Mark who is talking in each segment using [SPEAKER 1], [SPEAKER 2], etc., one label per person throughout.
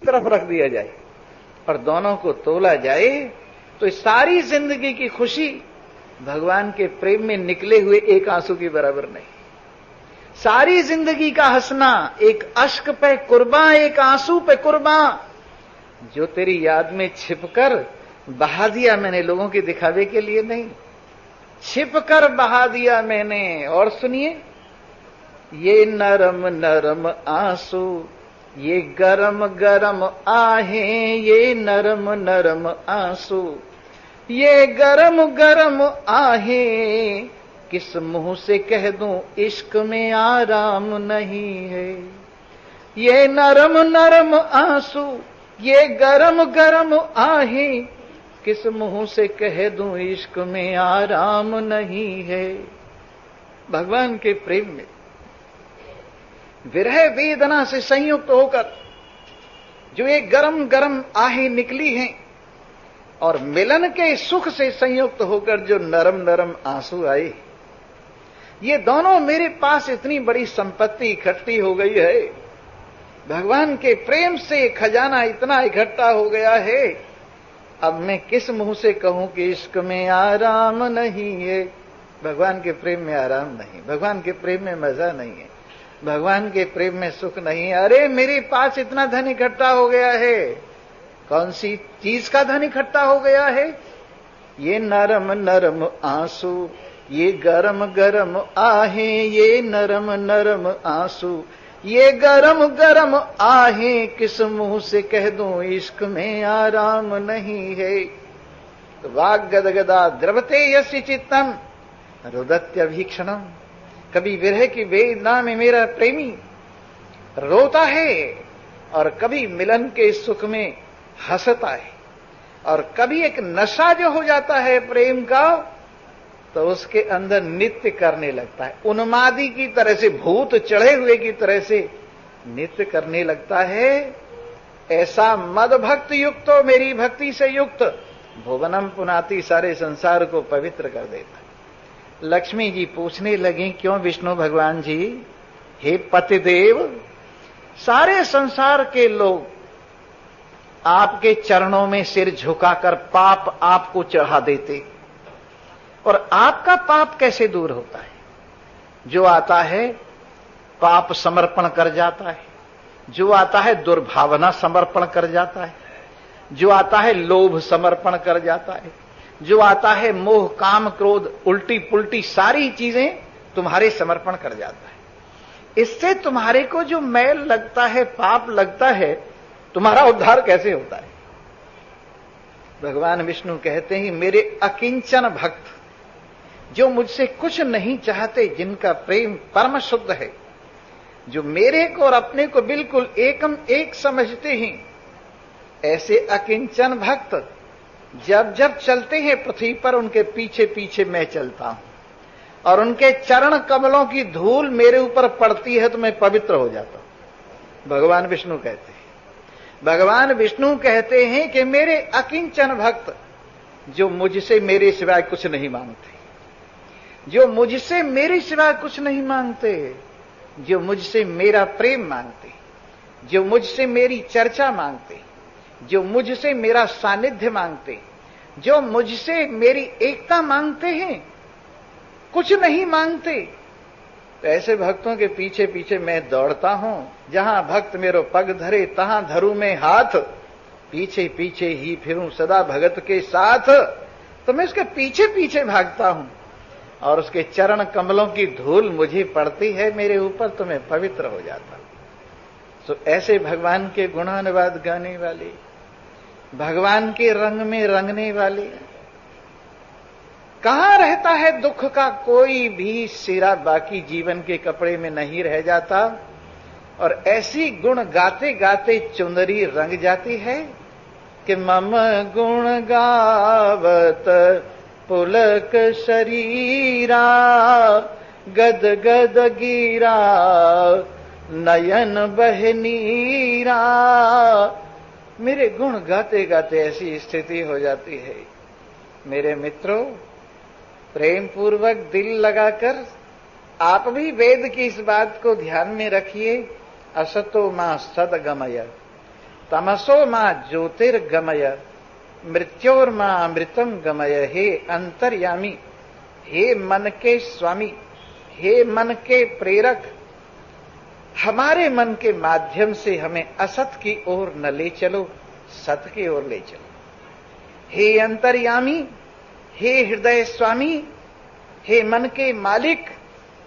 [SPEAKER 1] तरफ रख दिया जाए और दोनों को तोला जाए तो सारी जिंदगी की खुशी भगवान के प्रेम में निकले हुए एक आंसू की बराबर नहीं। सारी जिंदगी का हंसना एक अश्क पे कुर्बान, एक आंसू पे कुर्बान, जो तेरी याद में छिपकर बहा दिया मैंने, लोगों के दिखावे के लिए नहीं, छिपकर बहा दिया मैंने। और सुनिए, ये नरम नरम आंसू, ये गरम गरम आहें, ये नरम नरम आंसू, ये गरम गरम आहें, किस मुंह से कह दूं इश्क में आराम नहीं है। ये नरम नरम आंसू, ये गरम गरम आहें, किस मुंह से कह दूं इश्क में आराम नहीं है। भगवान के प्रेम में विरह वेदना से संयुक्त होकर जो एक गरम गरम आहें निकली हैं और मिलन के सुख से संयुक्त होकर जो नरम नरम आंसू आए, ये दोनों मेरे पास इतनी बड़ी संपत्ति इकट्ठी हो गई है, भगवान के प्रेम से खजाना इतना इकट्ठा हो गया है, अब मैं किस मुंह से कहूं कि इश्क में आराम नहीं है। भगवान के प्रेम में आराम नहीं, भगवान के प्रेम में मजा नहीं है, भगवान के प्रेम में सुख नहीं है। अरे मेरे पास इतना धन इकट्ठा हो गया है, कौन सी चीज का धन इकट्ठा हो गया है? ये नरम नरम आंसू, ये गरम गरम आहें, ये नरम नरम आंसू, ये गरम गरम आहें, किस मुंह से कह दूं इश्क में आराम नहीं है। वाग गदगदा द्रवते यस्य चित्तम रुदत्यभीक्षणम। कभी विरह की वेदना में मेरा प्रेमी रोता है और कभी मिलन के सुख में हंसता है, और कभी एक नशा जो हो जाता है प्रेम का, तो उसके अंदर नृत्य करने लगता है, उन्मादी की तरह से, भूत चढ़े हुए की तरह से नृत्य करने लगता है। ऐसा मद भक्त युक्त हो, मेरी भक्ति से युक्त, भुवनम पुनाति, सारे संसार को पवित्र कर देता है। लक्ष्मी जी पूछने लगी, क्यों विष्णु भगवान जी? हे पतिदेव, सारे संसार के लोग आपके चरणों में सिर झुकाकर पाप आपको चढ़ा देते, और आपका पाप कैसे दूर होता है? जो आता है पाप समर्पण कर जाता है, जो आता है दुर्भावना समर्पण कर जाता है, जो आता है लोभ समर्पण कर जाता है, जो आता है मोह काम क्रोध उल्टी पुल्टी सारी चीजें तुम्हारे समर्पण कर जाता है। इससे तुम्हारे को जो मैल लगता है, पाप लगता है, तुम्हारा उद्धार कैसे होता है? भगवान विष्णु कहते हैं, मेरे अकिंचन भक्त जो मुझसे कुछ नहीं चाहते, जिनका प्रेम परम शुद्ध है, जो मेरे को और अपने को बिल्कुल एकम एक समझते हैं, ऐसे अकिंचन भक्त जब जब चलते हैं पृथ्वी पर, उनके पीछे पीछे मैं चलता हूं, और उनके चरण कमलों की धूल मेरे ऊपर पड़ती है तो मैं पवित्र हो जाता हूं। भगवान विष्णु कहते हैं, भगवान विष्णु कहते हैं कि मेरे अकिंचन भक्त जो मुझसे मेरे सिवाय कुछ नहीं मांगते, जो मुझसे मेरे सिवाय कुछ नहीं मांगते, जो मुझसे मेरा प्रेम मांगते, जो मुझसे मेरी चर्चा मांगते, जो मुझसे मेरा सानिध्य मांगते, जो मुझसे मेरी एकता मांगते हैं, कुछ नहीं मांगते, तो ऐसे भक्तों के पीछे पीछे मैं दौड़ता हूं। जहां भक्त मेरो पग धरे तहां धरूं मैं हाथ, पीछे पीछे ही फिरूं सदा भगत के साथ। तो मैं उसके पीछे पीछे भागता हूं और उसके चरण कमलों की धूल मुझे पड़ती है मेरे ऊपर, तो मैं पवित्र हो जाता हूं। तो ऐसे भगवान के गुणानुवाद गाने वाले, भगवान के रंग में रंगने वाले, कहां रहता है दुख का कोई भी सिरा, बाकी जीवन के कपड़े में नहीं रह जाता। और ऐसी गुण गाते गाते चुंदरी रंग जाती है कि मम गुण गावत पुलक शरीरा, गद गद गिरा नयन बहनीरा। मेरे गुण गाते गाते ऐसी स्थिति हो जाती है। मेरे मित्रों, प्रेम पूर्वक दिल लगाकर आप भी वेद की इस बात को ध्यान में रखिए, असतो मां सदगमय, तमसो मां ज्योतिर्गमय मृत्योर्मा अमृतम गमय। हे अंतर्यामी, हे मन के स्वामी, हे मन के प्रेरक, हमारे मन के माध्यम से हमें असत की ओर न ले चलो, सत की ओर ले चलो। हे अंतर्यामी, हे हृदय स्वामी, हे मन के मालिक,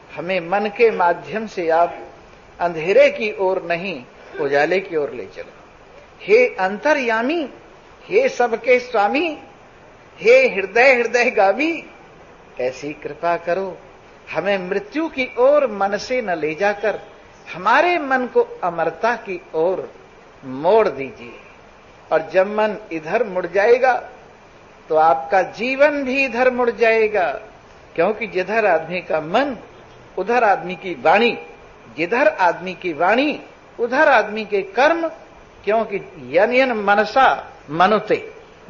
[SPEAKER 1] हमें मन के माध्यम से आप अंधेरे की ओर नहीं, उजाले की ओर ले चलो। हे अंतर्यामी, हे सबके स्वामी, हे हृदय हृदयगामी, ऐसी कृपा करो, हमें मृत्यु की ओर मन से न ले जाकर हमारे मन को अमरता की ओर मोड़ दीजिए। और जब मन इधर मुड़ जाएगा तो आपका जीवन भी इधर मुड़ जाएगा, क्योंकि जिधर आदमी का मन उधर आदमी की वाणी, जिधर आदमी की वाणी उधर आदमी के कर्म। क्योंकि यन यन मनसा मनुते,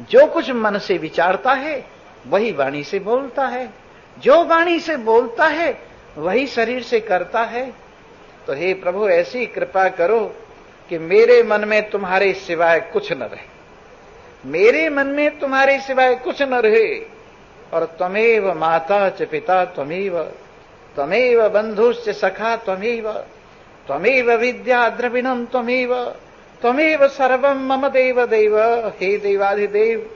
[SPEAKER 1] जो कुछ मन से विचारता है वही वाणी से बोलता है, जो वाणी से बोलता है वही शरीर से करता है। तो हे प्रभु, ऐसी कृपा करो कि मेरे मन में तुम्हारे सिवाय कुछ न रहे, मेरे मन में तुम्हारे सिवाय कुछ न रहे। और त्वमेव माता च पिता त्वमेव, त्वमेव बंधुश्च सखा त्वमेव, त्वमेव विद्या द्रविणम त्वमेव, त्वमेव सर्वम मम देव देव। हे देवाधिदेव,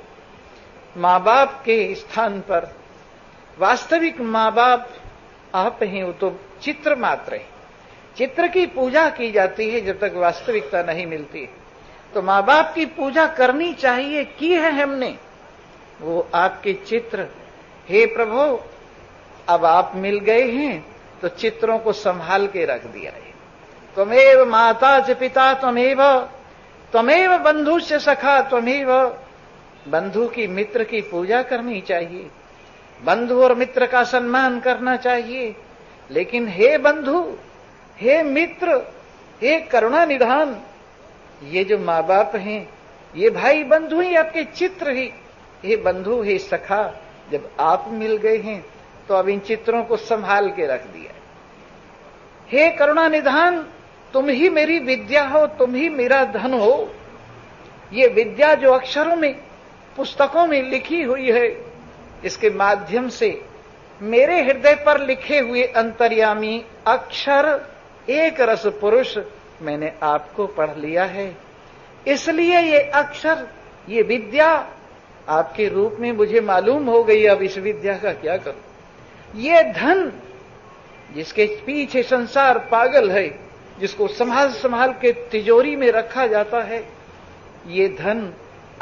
[SPEAKER 1] माँ बाप के स्थान पर वास्तविक माँ बाप आप ही, वो तो चित्र मात्र है। चित्र की पूजा की जाती है जब तक वास्तविकता नहीं मिलती। तो माँ बाप की पूजा करनी चाहिए, की है हमने, वो आपके चित्र। हे प्रभु, अब आप मिल गए हैं तो चित्रों को संभाल के रख दिया है। त्वमेव माता च पिता त्वमेव, त्वमेव बंधुश्च सखा त्वमेव। बंधु की, मित्र की पूजा करनी चाहिए, बंधु और मित्र का सम्मान करना चाहिए। लेकिन हे बंधु, हे मित्र, हे करुणा निधान, ये जो माँ बाप हैं, ये भाई बंधु ही आपके चित्र ही। हे बंधु, हे सखा, जब आप मिल गए हैं तो अब इन चित्रों को संभाल के रख दिया। हे करुणा निधान, तुम ही मेरी विद्या हो, तुम ही मेरा धन हो। ये विद्या जो अक्षरों में, पुस्तकों में लिखी हुई है, इसके माध्यम से मेरे हृदय पर लिखे हुए अंतर्यामी अक्षर एक रस पुरुष मैंने आपको पढ़ लिया है। इसलिए ये अक्षर, ये विद्या आपके रूप में मुझे मालूम हो गई। अब इस विद्या का क्या करूं? ये धन जिसके पीछे संसार पागल है, जिसको संभाल संभाल के तिजोरी में रखा जाता है, ये धन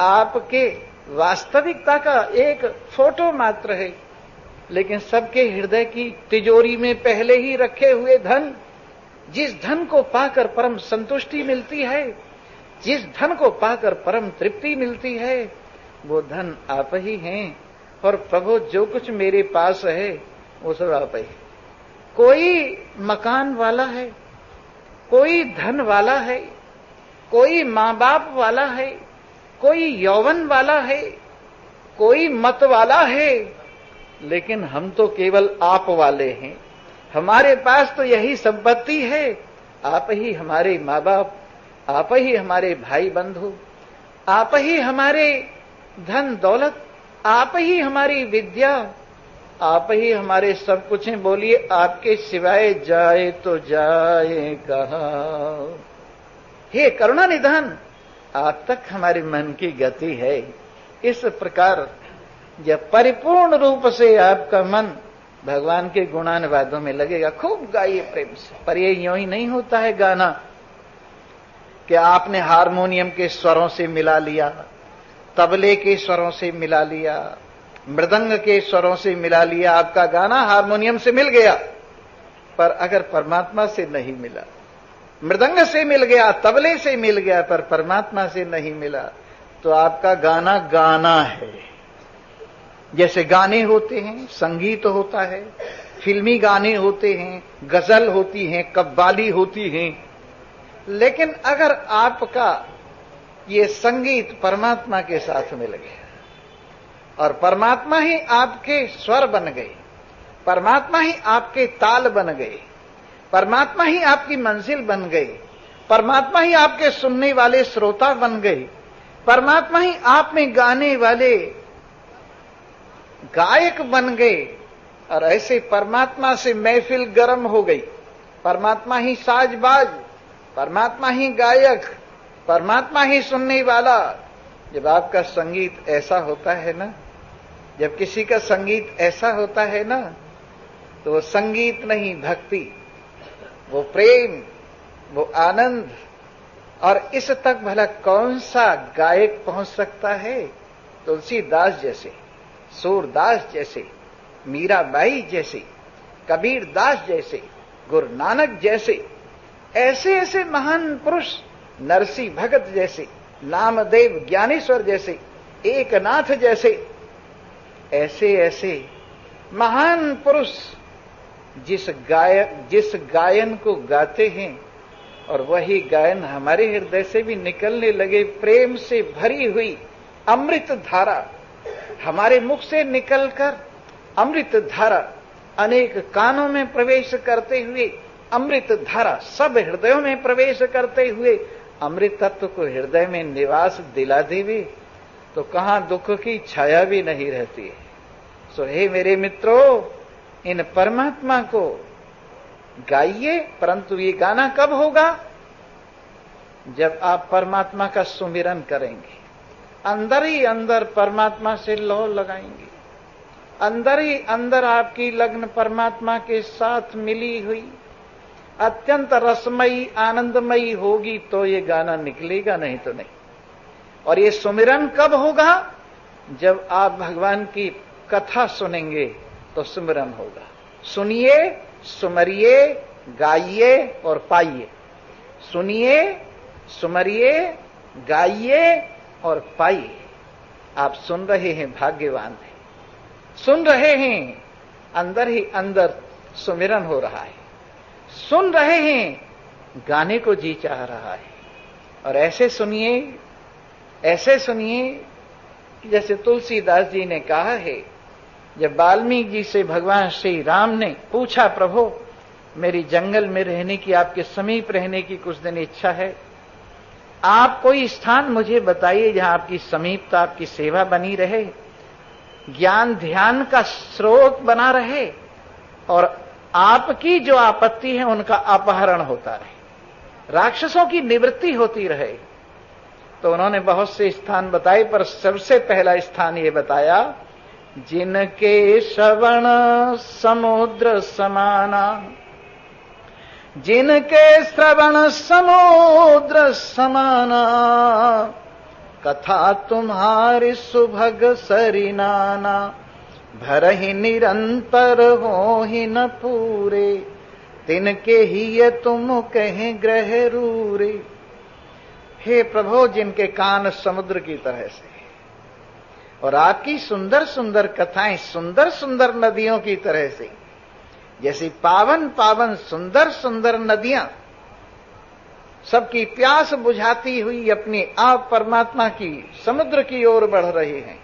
[SPEAKER 1] आपके वास्तविकता का एक फोटो मात्र है। लेकिन सबके हृदय की तिजोरी में पहले ही रखे हुए धन, जिस धन को पाकर परम संतुष्टि मिलती है, जिस धन को पाकर परम तृप्ति मिलती है, वो धन आप ही हैं। और प्रभु, जो कुछ मेरे पास है वो सब आप ही। कोई मकान वाला है, कोई धन वाला है, कोई माँ बाप वाला है, कोई यौवन वाला है, कोई मत वाला है, लेकिन हम तो केवल आप वाले हैं। हमारे पास तो यही संपत्ति है। आप ही हमारे माँ बाप, आप ही हमारे भाई बंधु, आप ही हमारे धन दौलत, आप ही हमारी विद्या, आप ही हमारे सब कुछ हैं। बोलिए, आपके सिवाय जाए तो जाए कहाँ? हे करुणा निधान, आप तक हमारे मन की गति है। इस प्रकार जब परिपूर्ण रूप से आपका मन भगवान के गुणानुवादों में लगेगा, खूब गाइए प्रेम से। पर ये यूं ही नहीं होता है गाना कि आपने हारमोनियम के स्वरों से मिला लिया, तबले के स्वरों से मिला लिया, मृदंग के स्वरों से मिला लिया। आपका गाना हारमोनियम से मिल गया, पर अगर परमात्मा से नहीं मिला, मृदंग से मिल गया, तबले से मिल गया, पर परमात्मा से नहीं मिला, तो आपका गाना गाना है। जैसे गाने होते हैं, संगीत होता है, फिल्मी गाने होते हैं, गजल होती हैं, कव्वाली होती हैं। लेकिन अगर आपका ये संगीत परमात्मा के साथ मिल गया और परमात्मा ही आपके स्वर बन गए, परमात्मा ही आपके ताल बन गए, परमात्मा ही आपकी मंजिल बन गए, परमात्मा ही आपके सुनने वाले श्रोता बन गए, परमात्मा ही आप में गाने वाले गायक बन गए। और ऐसे परमात्मा से महफिल गर्म हो गई, परमात्मा ही साजबाज, परमात्मा ही गायक, परमात्मा ही सुनने वाला। जब आपका संगीत ऐसा होता है ना, जब किसी का संगीत ऐसा होता है ना, तो वो संगीत नहीं, भक्ति, वो प्रेम, वो आनंद। और इस तक भला कौन सा गायक पहुंच सकता है? तुलसीदास जैसे, सूरदास जैसे, मीराबाई जैसे, कबीर दास जैसे, गुरु नानक जैसे, ऐसे ऐसे महान पुरुष, नरसी भगत जैसे, नामदेव ज्ञानेश्वर जैसे, एकनाथ जैसे, ऐसे ऐसे महान पुरुष जिस गायन को गाते हैं और वही गायन हमारे हृदय से भी निकलने लगे, प्रेम से भरी हुई अमृत धारा हमारे मुख से निकलकर, अमृत धारा अनेक कानों में प्रवेश करते हुए, अमृत धारा सब हृदयों में प्रवेश करते हुए अमृत तत्व को हृदय में निवास दिला देवे, तो कहां दुख की छाया भी नहीं रहती है। सो हे मेरे मित्रों, इन परमात्मा को गाइए, परंतु ये गाना कब होगा? जब आप परमात्मा का सुमिरन करेंगे, अंदर ही अंदर परमात्मा से लौ लगाएंगे, अंदर ही अंदर आपकी लगन परमात्मा के साथ मिली हुई अत्यंत रसमयी आनंदमयी होगी, तो ये गाना निकलेगा, नहीं तो नहीं। और ये सुमिरन कब होगा? जब आप भगवान की कथा सुनेंगे तो सुमिरन होगा। सुनिए, सुमरिए, गाइए और पाइए। सुनिए, सुमरिए, गाइए और पाइए। आप सुन रहे हैं, भाग्यवान हैं, सुन रहे हैं, अंदर ही अंदर सुमिरन हो रहा है, सुन रहे हैं, गाने को जी चाह रहा है। और ऐसे सुनिए, ऐसे सुनिए जैसे तुलसीदास जी ने कहा है, जब वाल्मीकि जी से भगवान श्री राम ने पूछा, प्रभु मेरी जंगल में रहने की, आपके समीप रहने की कुछ दिन इच्छा है, आप कोई स्थान मुझे बताइए जहां आपकी समीपता, आपकी सेवा बनी रहे, ज्ञान ध्यान का स्रोत बना रहे और आपकी जो आपत्ति है उनका अपहरण होता रहे, राक्षसों की निवृत्ति होती रहे। तो उन्होंने बहुत से स्थान बताए, पर सबसे पहला स्थान ये बताया, जिनके श्रवण समुद्र समाना, जिनके श्रवण समुद्र समाना, कथा तुम्हारी सुभग सरिनाना, भरहि निरंतर हो ही न पूरे, तिनके ही ये तुम कहें ग्रह रूरे। हे प्रभु, जिनके कान समुद्र की तरह से और आपकी सुंदर सुंदर कथाएं सुंदर सुंदर नदियों की तरह से, जैसी पावन पावन सुंदर सुंदर नदियां सबकी प्यास बुझाती हुई अपनी आप परमात्मा की समुद्र की ओर बढ़ रही हैं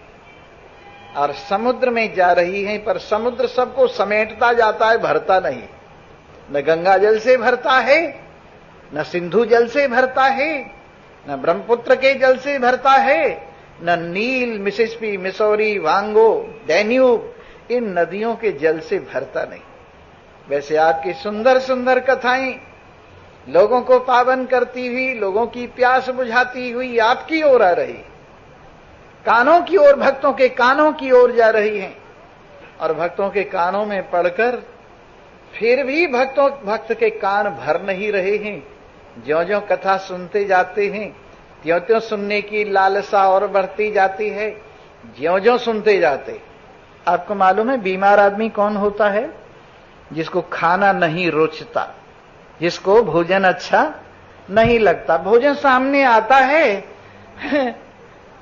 [SPEAKER 1] और समुद्र में जा रही हैं, पर समुद्र सबको समेटता जाता है, भरता नहीं। न गंगा जल से भरता है, न सिंधु जल से भरता है, न ब्रह्मपुत्र के जल से भरता है, न नील, मिसिसिपी, मिसौरी, वांगो, डैन्यूब, इन नदियों के जल से भरता नहीं। वैसे आपकी सुंदर सुंदर कथाएं लोगों को पावन करती हुई, लोगों की प्यास बुझाती हुई आपकी ओर आ रही, कानों की ओर, भक्तों के कानों की ओर जा रही हैं। और भक्तों के कानों में पड़कर फिर भी भक्त के कान भर नहीं रहे हैं। ज्यों ज्यों कथा सुनते जाते हैं, त्यों त्यों सुनने की लालसा और बढ़ती जाती है, ज्यों ज्यों सुनते जाते। आपको मालूम है बीमार आदमी कौन होता है? जिसको खाना नहीं रुचता, जिसको भोजन अच्छा नहीं लगता। भोजन सामने आता है,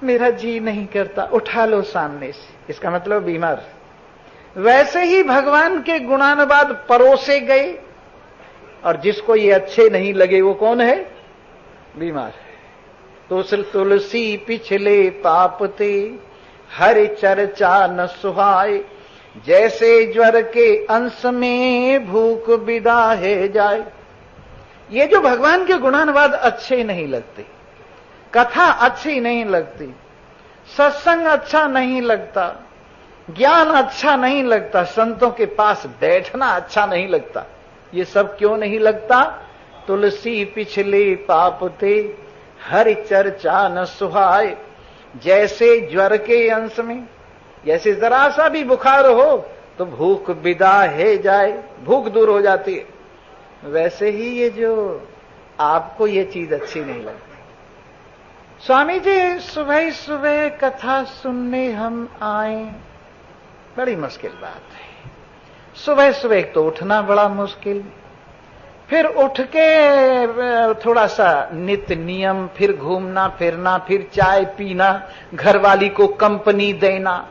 [SPEAKER 1] मेरा जी नहीं करता, उठा लो सामने से, इसका मतलब बीमार। वैसे ही भगवान के गुणानुवाद परोसे गए और जिसको ये अच्छे नहीं लगे वो कौन है? बीमार है। तो तुलसी पिछले पाप ते, हरि चर्चा न सुहाए, जैसे ज्वर के अंश में भूख बिदाहे जाए। ये जो भगवान के गुणानुवाद अच्छे नहीं लगते, कथा अच्छी नहीं लगती, सत्संग अच्छा नहीं लगता, ज्ञान अच्छा नहीं लगता, संतों के पास बैठना अच्छा नहीं लगता, ये सब क्यों नहीं लगता? तुलसी पिछले पाप ते हरि चर्चा न सुहाय। जैसे ज्वर के अंश में, जैसे जरा सा भी बुखार हो तो भूख विदा है जाए, भूख दूर हो जाती है, वैसे ही ये जो आपको ये चीज अच्छी नहीं लगती। स्वामी जी सुबह सुबह कथा सुनने हम आए, बड़ी मुश्किल बात है। सुबह सुबह तो उठना बड़ा मुश्किल, फिर उठ के थोड़ा सा नित्य नियम, फिर घूमना फिरना, फिर चाय पीना, घरवाली को कंपनी देना,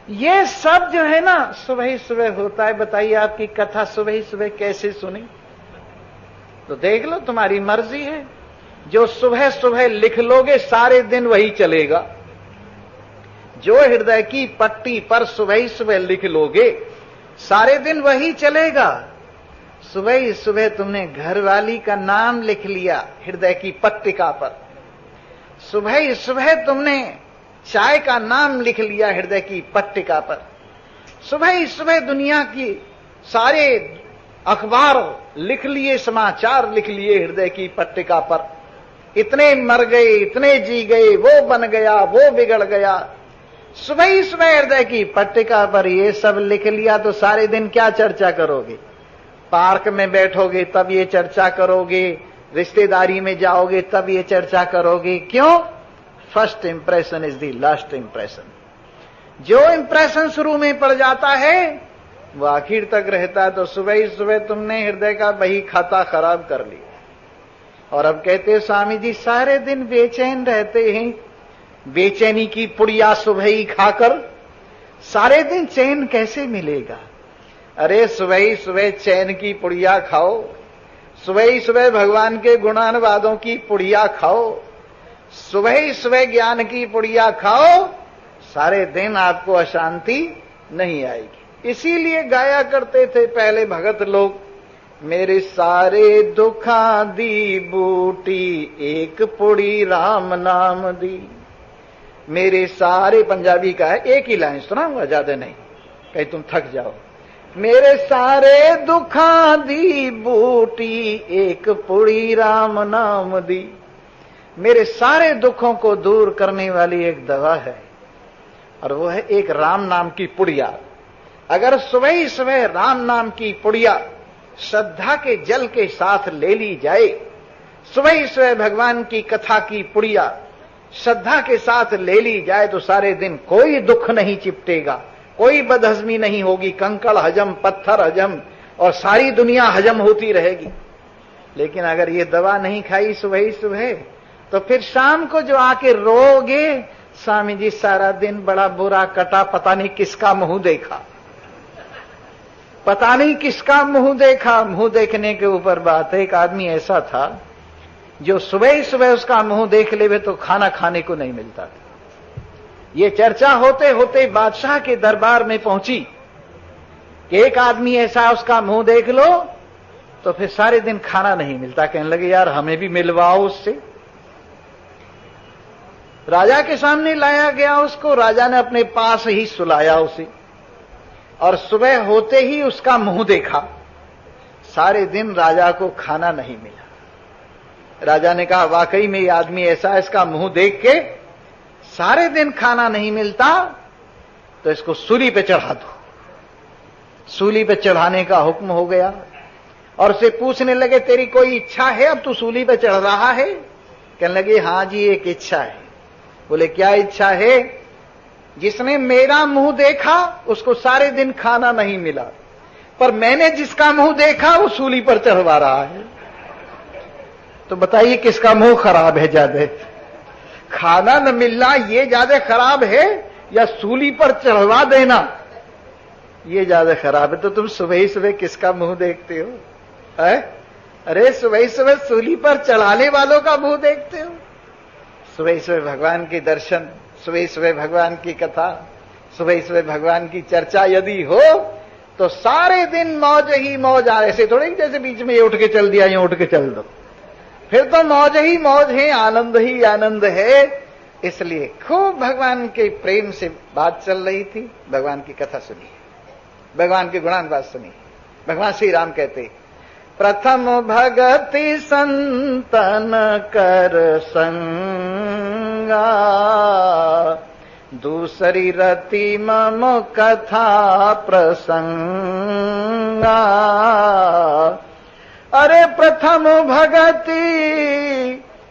[SPEAKER 1] ये सब जो है ना सुबह सुबह होता है। बताइए आपकी कथा सुबह सुबह कैसे सुनी? तो देख लो, तुम्हारी मर्जी है। जो सुबह सुबह लिख लोगे सारे दिन वही चलेगा। जो हृदय की पट्टी पर सुबह सुबह लिख लोगे सारे दिन वही चलेगा। सुबह सुबह तुमने घरवाली का नाम लिख लिया हृदय की पट्टिका पर, सुबह सुबह तुमने चाय का नाम लिख लिया हृदय की पट्टिका पर, सुबह सुबह दुनिया की सारे अखबार लिख लिए, समाचार लिख लिए हृदय की पट्टिका पर। इतने मर गए, इतने जी गए, वो बन गया, वो बिगड़ गया, सुबह सुबह हृदय की पट्टिका पर ये सब लिख लिया तो सारे दिन क्या चर्चा करोगे? पार्क में बैठोगे तब ये चर्चा करोगे, रिश्तेदारी में जाओगे तब ये चर्चा करोगे। क्यों? First impression is the last impression. जो इंप्रेशन शुरू में पड़ जाता है वो आखिर तक रहता है। तो सुबह सुबह तुमने हृदय का बही खाता खराब कर लिया। और अब कहते हो स्वामी जी सारे दिन बेचैन रहते हैं, बेचैनी की पुड़िया सुबह ही खाकर सारे दिन चैन कैसे मिलेगा? अरे सुबह सुबह चैन की पुड़िया खाओ, सुबह सुबह भगवान के गुणानुवादों की पुड़िया खाओ, सुबह सुबह ज्ञान की पुड़िया खाओ, सारे दिन आपको अशांति नहीं आएगी। इसीलिए गाया करते थे पहले भगत लोग, मेरे सारे दुखा दी बूटी एक पुड़ी राम नाम दी। मेरे सारे, पंजाबी का है, एक ही लाइन सुनाऊंगा, ज्यादा नहीं, कहीं तुम थक जाओ। मेरे सारे दुखा दी बूटी एक पुड़ी राम नाम दी। मेरे सारे दुखों को दूर करने वाली एक दवा है और वो है एक राम नाम की पुड़िया। अगर सुबह सुबह राम नाम की पुड़िया श्रद्धा के जल के साथ ले ली जाए, सुबह सुबह भगवान की कथा की पुड़िया श्रद्धा के साथ ले ली जाए तो सारे दिन कोई दुख नहीं चिपटेगा, कोई बदहजमी नहीं होगी, कंकड़ हजम, पत्थर हजम और सारी दुनिया हजम होती रहेगी। लेकिन अगर ये दवा नहीं खाई सुबह सुबह तो फिर शाम को जो आके रोगे, स्वामी जी सारा दिन बड़ा बुरा कटा, पता नहीं किसका मुंह देखा, पता नहीं किसका मुंह देखा। मुंह देखने के ऊपर बात है। एक आदमी ऐसा था जो सुबह सुबह उसका मुंह देख लेवे तो खाना खाने को नहीं मिलता था। ये चर्चा होते होते बादशाह के दरबार में पहुंची कि एक आदमी ऐसा, उसका मुंह देख लो तो फिर सारे दिन खाना नहीं मिलता। कहने लगे यार हमें भी मिलवाओ उससे। राजा के सामने लाया गया उसको, राजा ने अपने पास ही सुलाया उसे और सुबह होते ही उसका मुंह देखा। सारे दिन राजा को खाना नहीं मिला। राजा ने कहा वाकई में ये आदमी ऐसा है, इसका मुंह देख के सारे दिन खाना नहीं मिलता, तो इसको सूली पे चढ़ा दो। सूली पे चढ़ाने का हुक्म हो गया और उसे पूछने लगे तेरी कोई इच्छा है, अब तू सूली पे चढ़ रहा है? कहने लगे हाँ जी एक इच्छा है। बोले क्या इच्छा है? जिसने मेरा मुंह देखा उसको सारे दिन खाना नहीं मिला, पर मैंने जिसका मुंह देखा वो सूली पर चढ़वा रहा है। तो बताइए किसका मुंह खराब है ज्यादा? खाना न मिलना ये ज्यादा खराब है या सूली पर चढ़वा देना ये ज्यादा खराब है? तो तुम सुबह सुबह किसका मुंह देखते हो? है? अरे सुबह सुबह सूली पर चढ़ाने वालों का मुंह देखते हो। सुबह सुबह भगवान के दर्शन, सुबह सुबह भगवान की कथा, सुबह सुबह भगवान की चर्चा यदि हो तो सारे दिन मौज ही मौज। ऐसे थोड़े जैसे बीच में ये उठ के चल दिया, ये उठ के चल दो, फिर तो मौज ही मौज है, आनंद ही आनंद है। इसलिए खूब भगवान के प्रेम से बात चल रही थी। भगवान की कथा सुनी, भगवान के गुणान बात सुनी। भगवान श्री राम कहते, प्रथम भगति संतन कर संगा, दूसरी रति मम कथा प्रसंगा। अरे प्रथम भगति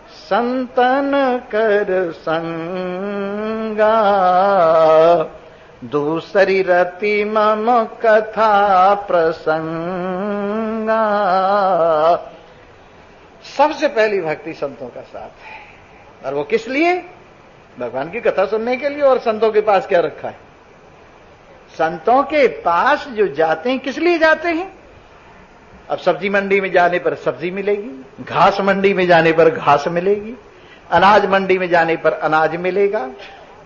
[SPEAKER 1] संतन कर संगा, दूसरी रति मम कथा प्रसंगा। सबसे पहली भक्ति संतों का साथ है। और वो किस लिए? भगवान की कथा सुनने के लिए। और संतों के पास क्या रखा है? संतों के पास जो जाते हैं किस लिए जाते हैं? अब सब्जी मंडी में जाने पर सब्जी मिलेगी, घास मंडी में जाने पर घास मिलेगी, अनाज मंडी में जाने पर अनाज मिलेगा,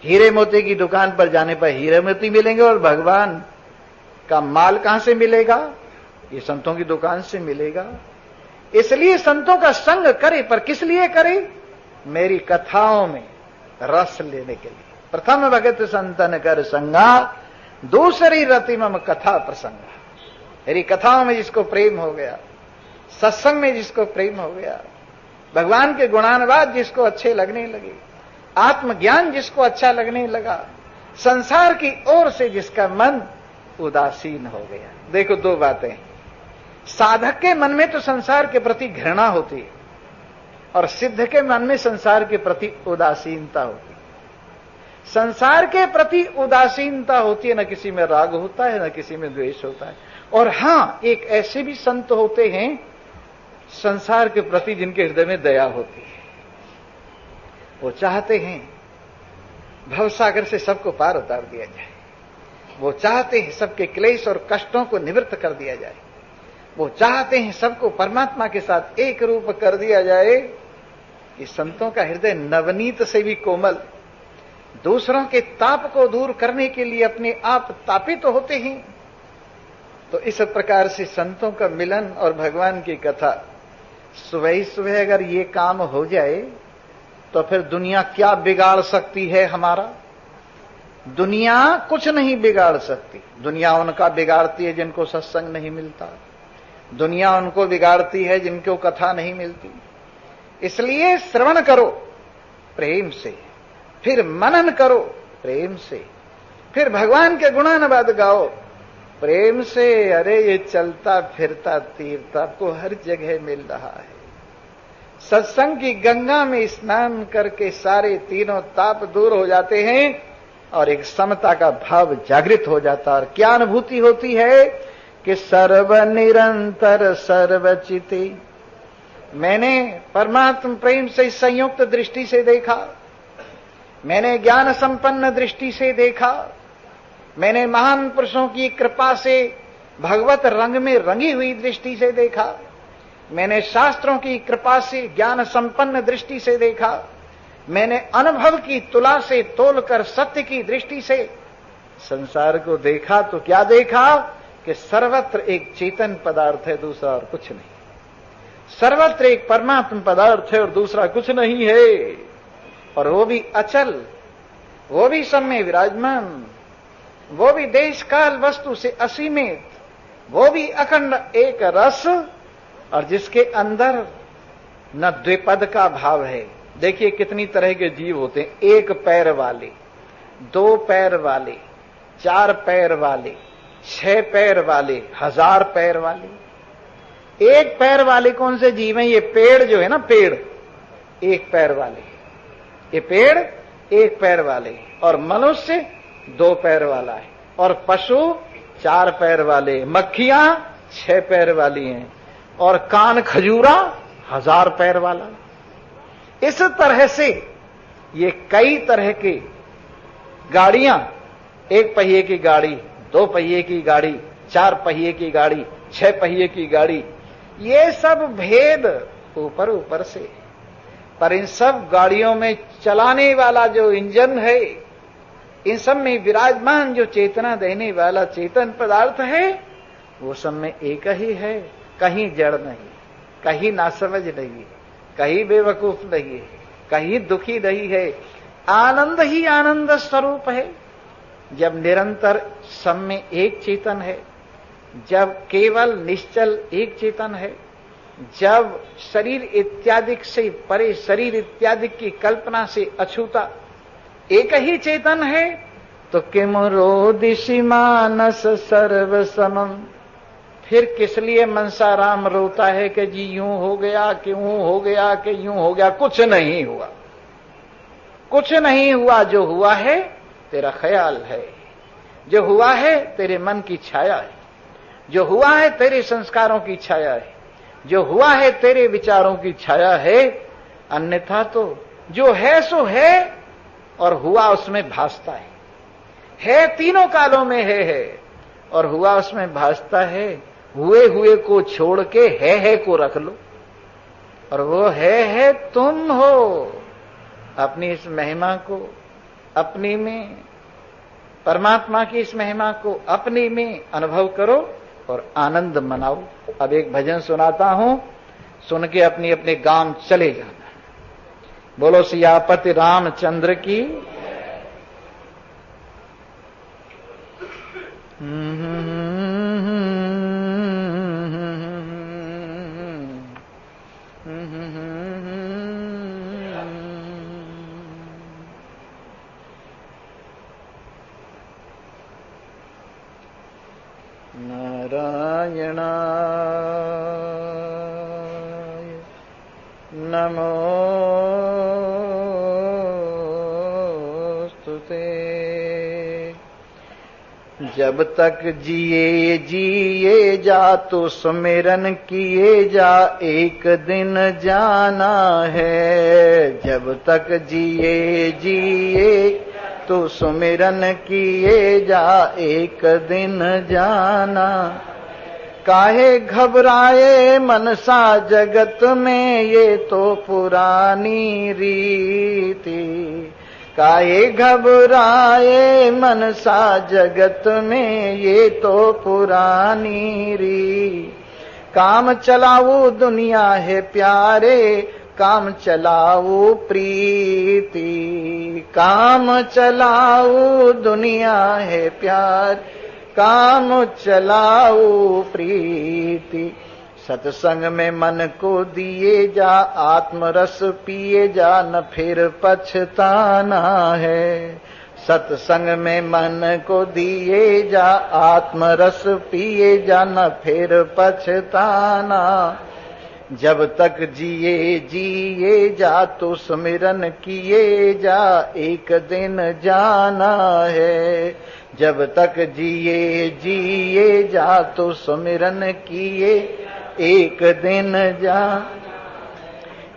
[SPEAKER 1] हीरे मोती की दुकान पर जाने पर हीरे मोती मिलेंगे। और भगवान का माल कहां से मिलेगा? ये संतों की दुकान से मिलेगा। इसलिए संतों का संग करे, पर किस लिए करे? मेरी कथाओं में रस लेने के लिए। प्रथम भगत संतन कर संगा, दूसरी रति मम कथा प्रसंगा। मेरी कथाओं में जिसको प्रेम हो गया, सत्संग में जिसको प्रेम हो गया, भगवान के गुणानुवाद जिसको अच्छे लगने लगे, आत्मज्ञान जिसको अच्छा लगने लगा, संसार की ओर से जिसका मन उदासीन हो गया। देखो दो बातें, साधक के मन में तो संसार के प्रति घृणा होती है और सिद्ध के मन में संसार के प्रति उदासीनता होती है। संसार के प्रति उदासीनता होती है, न किसी में राग होता है, न किसी में द्वेष होता है। और हां, एक ऐसे भी संत होते हैं संसार के प्रति जिनके हृदय में दया होती है। वो चाहते हैं भवसागर से सबको पार उतार दिया जाए। वो चाहते हैं सबके क्लेश और कष्टों को निवृत्त कर दिया जाए। वो चाहते हैं सबको परमात्मा के साथ एक रूप कर दिया जाए। कि संतों का हृदय नवनीत से भी कोमल, दूसरों के ताप को दूर करने के लिए अपने आप तापित तो होते हैं। तो इस प्रकार से संतों का मिलन और भगवान की कथा, सुबह ही सुबह अगर ये काम हो जाए तो फिर दुनिया क्या बिगाड़ सकती है हमारा? दुनिया कुछ नहीं बिगाड़ सकती। दुनिया उनका बिगाड़ती है जिनको सत्संग नहीं मिलता, दुनिया उनको बिगाड़ती है जिनको कथा नहीं मिलती। इसलिए श्रवण करो प्रेम से, फिर मनन करो प्रेम से, फिर भगवान के गुणानुवाद गाओ प्रेम से। अरे ये चलता फिरता तीर्थ आपको हर जगह मिल रहा है। सत्संग की गंगा में स्नान करके सारे तीनों ताप दूर हो जाते हैं और एक समता का भाव जागृत हो जाता है। और क्या अनुभूति होती है कि सर्व निरंतर सर्वचिते। मैंने परमात्मा प्रेम से संयुक्त दृष्टि से देखा, मैंने ज्ञान संपन्न दृष्टि से देखा, मैंने महान पुरुषों की कृपा से भगवत रंग में रंगी हुई दृष्टि से देखा, मैंने शास्त्रों की कृपा से ज्ञान संपन्न दृष्टि से देखा, मैंने अनुभव की तुला से तोलकर सत्य की दृष्टि से संसार को देखा। तो क्या देखा कि सर्वत्र एक चेतन पदार्थ है, दूसरा और कुछ नहीं। सर्वत्र एक परमात्मा पदार्थ है और दूसरा कुछ नहीं है। और वो भी अचल, वो भी सब में विराजमान, वो भी देश काल वस्तु से असीमित, वो भी अखंड एक रस, और जिसके अंदर न द्विपद का भाव है। देखिए कितनी तरह के जीव होते हैं, एक पैर वाले, दो पैर वाले, चार पैर वाले, 6 पैर वाले, 1000 पैर वाले। एक पैर वाले कौन से जीव हैं? ये पेड़ जो है ना, पेड़ एक पैर वाले, ये पेड़ एक पैर वाले, और मनुष्य 2 पैर वाला है, और पशु 4 पैर वाले, मक्खियां 6 पैर वाली हैं, और कान खजूरा 1000 पैर वाला। इस तरह से ये कई तरह की गाड़ियां, 1 पहिए की गाड़ी, 2 पहिए की गाड़ी, 4 पहिए की गाड़ी, 6 पहिए की गाड़ी, ये सब भेद ऊपर ऊपर से। पर इन सब गाड़ियों में चलाने वाला जो इंजन है, इन सब में विराजमान जो चेतना देने वाला चेतन पदार्थ है, वो सब में एक ही है, कहीं जड़ नहीं, कहीं नासमझ नहीं है, कहीं बेवकूफ नहीं है, कहीं दुखी नहीं है। आनंद ही आनंद स्वरूप है। जब निरंतर सब में एक चेतन है, जब केवल निश्चल एक चेतन है, जब शरीर इत्यादि से परे, शरीर इत्यादि की कल्पना से अछूता एक ही चेतन है, तो किम रोदिषि मानस सर्व समम। फिर किस लिए मनसाराम रोता है कि जी यूं हो गया, कि यूं हो गया, कि यूं हो गया। कुछ नहीं हुआ, कुछ नहीं हुआ। जो हुआ है तेरा ख्याल है, जो हुआ है तेरे मन की छाया है, जो हुआ है तेरे संस्कारों की छाया है, जो हुआ है तेरे विचारों की छाया है। अन्यथा तो जो है सो है, और हुआ उसमें भासता है तीनों कालों में है, और हुआ उसमें भासता है। हुए हुए को छोड़ के है को रख लो, और वो है तुम हो। अपनी इस महिमा को अपनी में, परमात्मा की इस महिमा को अपनी में अनुभव करो और आनंद मनाओ। अब एक भजन सुनाता हूं, सुन के अपनी अपने गांव चले जाना। बोलो सियापति रामचंद्र की। नारायणाय नमोस्तुते। जब तक जिए जिए जा तो सुमिरन किए जा, एक दिन जाना है। जब तक जिए जिए तो सुमिरन किए जा, एक दिन जाना। काहे घबराए मनसा जगत में, ये तो पुरानी रीति। काहे घबराए मनसा जगत में, ये तो पुरानी रीति। काम चलाओ दुनिया है प्यारे, काम चलाओ प्रीति। काम चलाओ दुनिया है प्यार, काम चलाओ प्रीति। सत्संग में मन को दिए जा, आत्मरस पिए जा, न फिर पछताना है। सत्संग में मन को दिए जा, आत्मरस पिए जा, न फिर पछताना। जब तक जिए जिए जा तो सुमिरन किए जा, एक दिन जाना है। जब तक जिए जिए जा तो सुमिरन किए, एक दिन जा।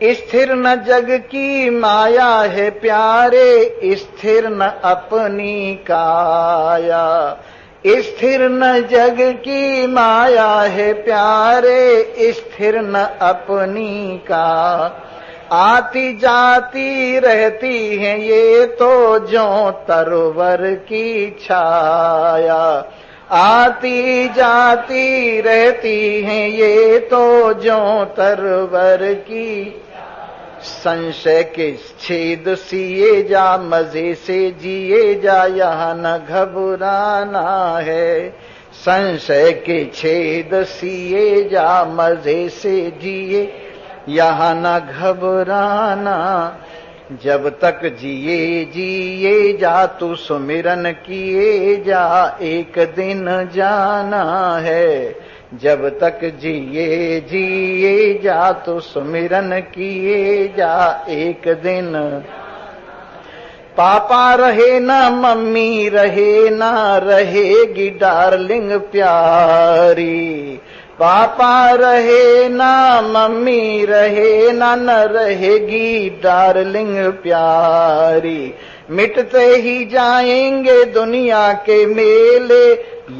[SPEAKER 1] स्थिर न जग की माया है प्यारे, स्थिर न अपनी काया। स्थिर न जग की माया है प्यारे, स्थिर न अपनी का। आती जाती रहती है ये तो ज्यों तरवर की छाया। आती जाती रहती हैं ये तो ज्यों तरवर की। संशय के छेद सिए जा, मजे से जिए जा, यहाँ न घबराना है। संशय के छेद सिए जा, मजे से जिए, यहाँ न घबराना। जब तक जिए जिए जा तू सुमिरन किए जा, एक दिन जाना है। जब तक जिए जिए जा तो सुमिरन किए जा, एक दिन। पापा रहे ना मम्मी रहे ना, रहेगी डार्लिंग प्यारी। पापा रहे ना मम्मी रहे ना, न रहेगी डार्लिंग प्यारी। मिटते ही जाएंगे दुनिया के मेले,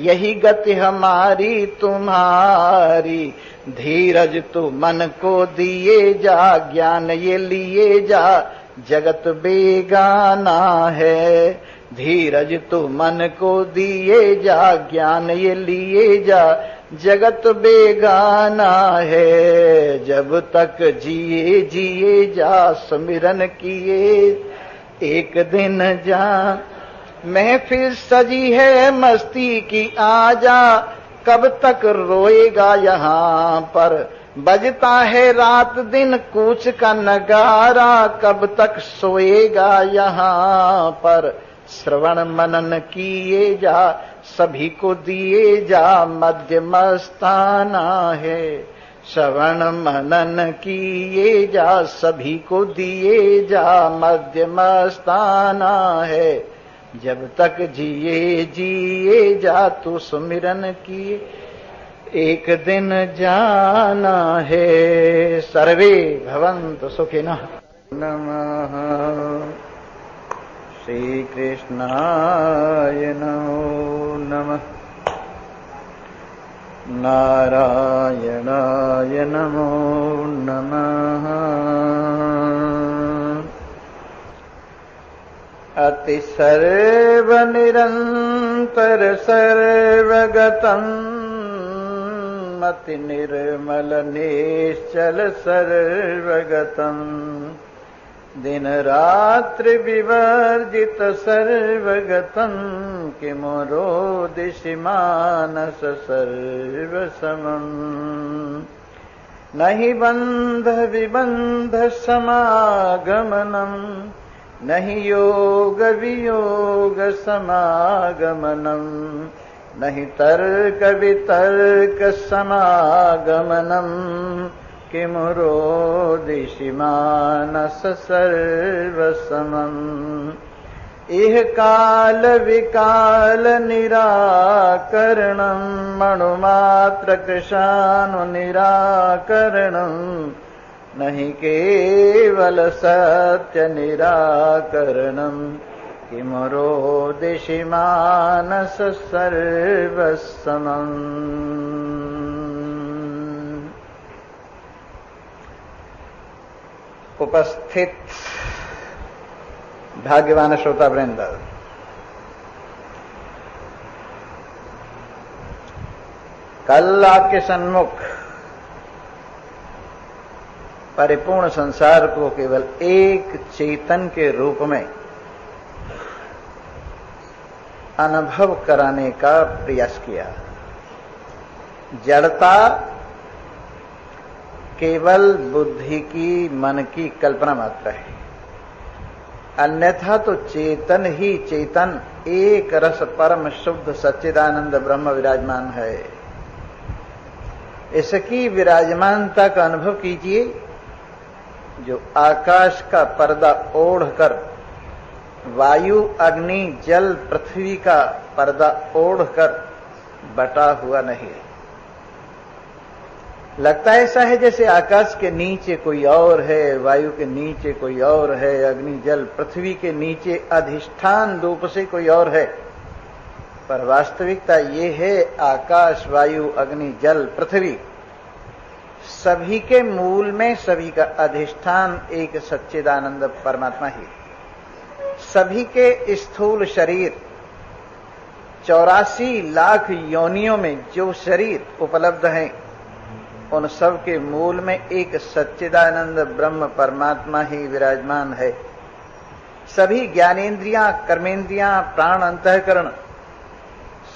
[SPEAKER 1] यही गति हमारी तुम्हारी। धीरज तू मन को दिए जा, ज्ञान ये लिए जा, जगत बेगाना है। धीरज तू मन को दिए जा, ज्ञान ये लिए जा, जगत बेगाना है। जब तक जिए जिए जा सुमिरन किए, एक दिन जा महफिल सजी है मस्ती की आजा। कब तक रोएगा यहाँ पर, बजता है रात दिन कूच का नगारा। कब तक सोएगा यहाँ पर, श्रवण मनन किए जा सभी को दिए जा। मध्य मस्ताना है, श्रवण मनन किए जा सभी को दिए जा। मध्य मस्ताना है, जब तक जिए जिए जा तू सुमिरन किए, एक दिन जाना है। सर्वे भवन्तु सुखिनः। नमः श्री कृष्णाय नमो नमः। नारायणाय नमो नमः। अति सर्व निरंतर सर्वगतम्, अति निर्मल निश्चल सर्वगतम्। दिन रात्रि विवर्जित सर्वगतम्, किमु रोदिषि मानस सर्वसमम्। नहि बन्ध विबन्ध समागमनम्, नहि योग वियोग समागमनम्। नहि तर्क वितर्क समागमनम्, किमु रोदिषि मानस सर्वसमम्। इह काल विकाल निराकरणम्, मणुमात्र कृशानु निराकरणम्। नहि केवल सत्य निराकरणम्, किमु रोदिषि मानस सर्वसमम्। उपस्थित भाग्यवान श्रोता वृंद, कल आपके सन्मुख परिपूर्ण संसार को केवल एक चेतन के रूप में अनुभव कराने का प्रयास किया। जड़ता केवल बुद्धि की मन की कल्पना मात्र है, अन्यथा तो चेतन ही चेतन एक रस परम शुद्ध सच्चिदानंद ब्रह्म विराजमान है। इसकी विराजमानता का अनुभव कीजिए, जो आकाश का पर्दा ओढ़कर, वायु अग्नि जल पृथ्वी का पर्दा ओढ़कर बटा हुआ नहीं है। लगता ऐसा है जैसे आकाश के नीचे कोई और है, वायु के नीचे कोई और है, अग्नि जल पृथ्वी के नीचे अधिष्ठान रूप से कोई और है। पर वास्तविकता ये है, आकाश वायु अग्नि जल पृथ्वी सभी के मूल में, सभी का अधिष्ठान एक सच्चिदानंद परमात्मा ही। सभी के स्थूल शरीर 84 लाख योनियों में जो शरीर उपलब्ध हैं, उन सब के मूल में एक सच्चिदानंद ब्रह्म परमात्मा ही विराजमान है। सभी ज्ञानेन्द्रियां, कर्मेंद्रियां, प्राण, अंतःकरण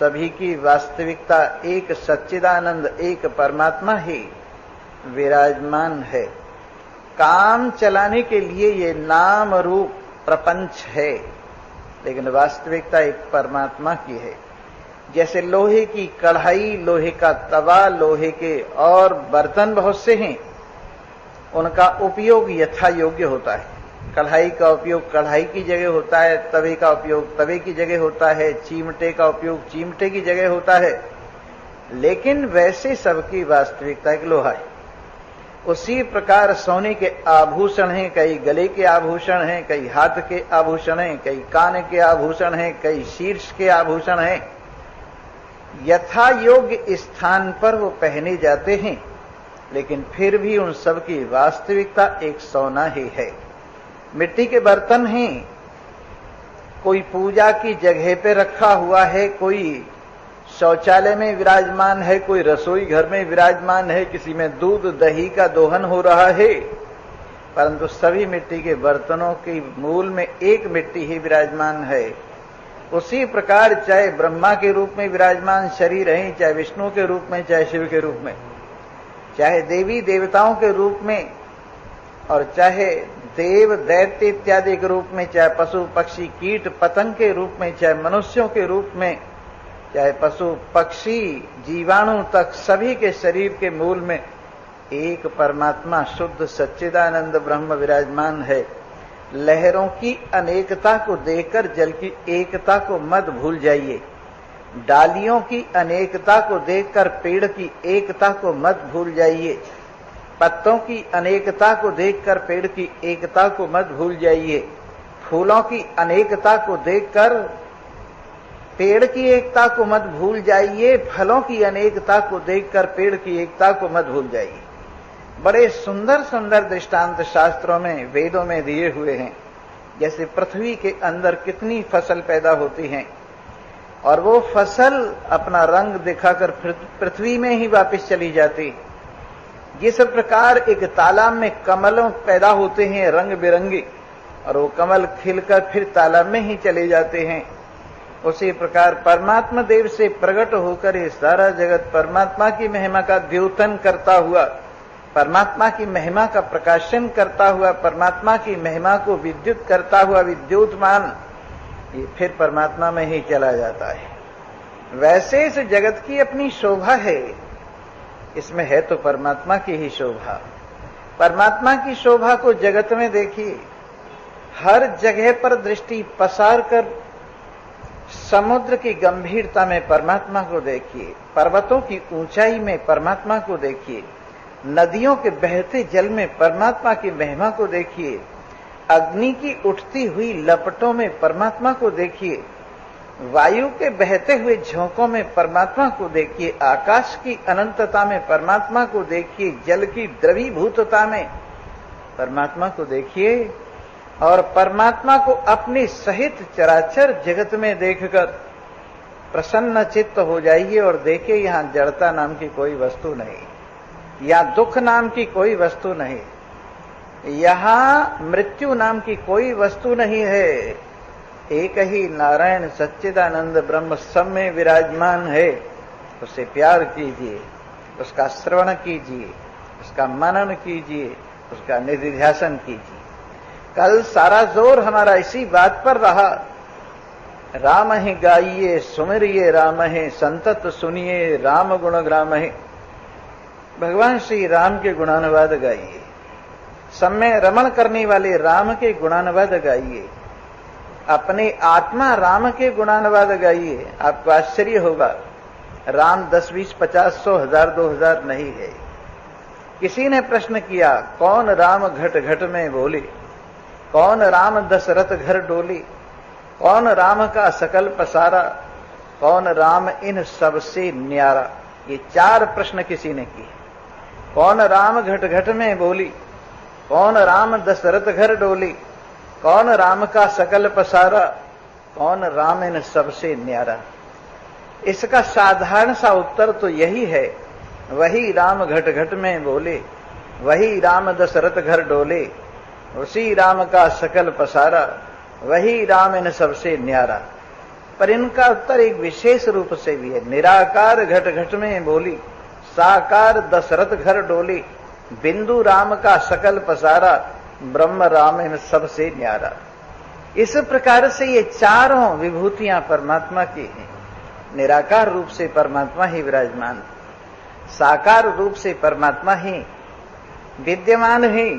[SPEAKER 1] सभी की वास्तविकता एक सच्चिदानंद, एक परमात्मा ही विराजमान है। काम चलाने के लिए ये नाम रूप प्रपंच है, लेकिन वास्तविकता एक परमात्मा की है। जैसे लोहे की कढ़ाई, लोहे का तवा, लोहे के और बर्तन बहुत से हैं, उनका उपयोग यथा योग्य होता है। कढ़ाई का उपयोग कढ़ाई की जगह होता है, तवे का उपयोग तवे की जगह होता है, चिमटे का उपयोग चिमटे की जगह होता है, लेकिन वैसे सबकी वास्तविकता एक लोहा है। उसी प्रकार सोने के आभूषण हैं, कई गले के आभूषण हैं, कई हाथ के आभूषण हैं, कई कान के आभूषण हैं, कई शीर्ष के आभूषण हैं। यथा योग्य स्थान पर वो पहने जाते हैं, लेकिन फिर भी उन सब की वास्तविकता एक सोना ही है। मिट्टी के बर्तन हैं, कोई पूजा की जगह पे रखा हुआ है, कोई शौचालय में विराजमान है, कोई रसोई घर में विराजमान है, किसी में दूध दही का दोहन हो रहा है, परंतु सभी मिट्टी के बर्तनों के मूल में एक मिट्टी ही विराजमान है। उसी प्रकार चाहे ब्रह्मा के रूप में विराजमान शरीर है, चाहे विष्णु के रूप में, चाहे शिव के रूप में, चाहे देवी देवताओं के रूप में, और चाहे देव दैत्य इत्यादि के रूप में, चाहे पशु पक्षी कीट पतंग के रूप में, चाहे मनुष्यों के रूप में, चाहे पशु पक्षी जीवाणु तक, सभी के शरीर के मूल में एक परमात्मा शुद्ध सच्चिदानंद ब्रह्म विराजमान है। लहरों की अनेकता को देखकर जल की एकता को मत भूल जाइए, डालियों की अनेकता को देखकर पेड़ की एकता को मत भूल जाइए, पत्तों की अनेकता को देखकर पेड़ की एकता को मत भूल जाइए, फूलों की अनेकता को देखकर पेड़ की एकता को मत भूल जाइए, फलों की अनेकता को देखकर पेड़ की एकता को मत भूल जाइए। बड़े सुंदर सुंदर दृष्टांत शास्त्रों में, वेदों में दिए हुए हैं। जैसे पृथ्वी के अंदर कितनी फसल पैदा होती हैं और वो फसल अपना रंग दिखाकर पृथ्वी में ही वापस चली जाती। जिस प्रकार एक तालाब में कमलों पैदा होते हैं रंग बिरंगे, और वो कमल खिलकर फिर तालाब में ही चले जाते हैं, उसी प्रकार परमात्मा देव से प्रकट होकर ये सारा जगत परमात्मा की महिमा का द्योतन करता हुआ, परमात्मा की महिमा का प्रकाशन करता हुआ, परमात्मा की महिमा को विद्युत करता हुआ विद्युतमान ये फिर परमात्मा में ही चला जाता है। वैसे इस जगत की अपनी शोभा है, इसमें है तो परमात्मा की ही शोभा। परमात्मा की शोभा को जगत में देखिए, हर जगह पर दृष्टि पसार कर समुद्र की गंभीरता में परमात्मा को देखिए, पर्वतों की ऊंचाई में परमात्मा को देखिए, नदियों के बहते जल में परमात्मा की महिमा को देखिए, अग्नि की उठती हुई लपटों में परमात्मा को देखिए, वायु के बहते हुए झोंकों में परमात्मा को देखिए, आकाश की अनंतता में परमात्मा को देखिए, जल की द्रवीभूतता में परमात्मा को देखिए, और परमात्मा को अपने सहित चराचर जगत में देखकर प्रसन्न चित्त हो जाइए और देखिए यहां जड़ता नाम की कोई वस्तु नहीं, या दुख नाम की कोई वस्तु नहीं, यहां मृत्यु नाम की कोई वस्तु नहीं है। एक ही नारायण सच्चिदानंद ब्रह्म सब में विराजमान है। उससे प्यार कीजिए, उसका श्रवण कीजिए, उसका मनन कीजिए, उसका निधिध्यासन कीजिए। कल सारा जोर हमारा इसी बात पर रहा, राम ही गाइए सुमिरिए राम है, संतत सुनिए राम गुण ग्राम है। भगवान श्री राम के गुणानुवाद गाइए, सब में रमण करने वाले राम के गुणानुवाद गाइए, अपने आत्मा राम के गुणानुवाद गाइए। आपको आश्चर्य होगा, राम 10, 20, 50, 100, 1000, 2000 नहीं है। किसी ने प्रश्न किया, कौन राम घट घट में बोले, कौन राम दशरथ घर डोले, कौन राम का सकल पसारा, कौन राम इन सबसे न्यारा। ये 4 प्रश्न किसी ने किए। कौन राम घट घट में बोली, कौन राम दशरथ घर डोली, कौन राम का सकल पसारा, कौन राम इन सबसे न्यारा। इसका साधारण सा उत्तर तो यही है, वही राम घट घट में बोले, वही राम दशरथ घर डोले, उसी राम का सकल पसारा, वही राम इन सबसे न्यारा। पर इनका उत्तर एक विशेष रूप से भी है। निराकार घट घट में बोली, साकार दशरथ घर डोली, बिंदु राम का सकल पसारा, ब्रह्म राम इन सबसे न्यारा। इस प्रकार से ये चारों विभूतियां परमात्मा की हैं। निराकार रूप से परमात्मा ही विराजमान, साकार रूप से परमात्मा ही विद्यमान है।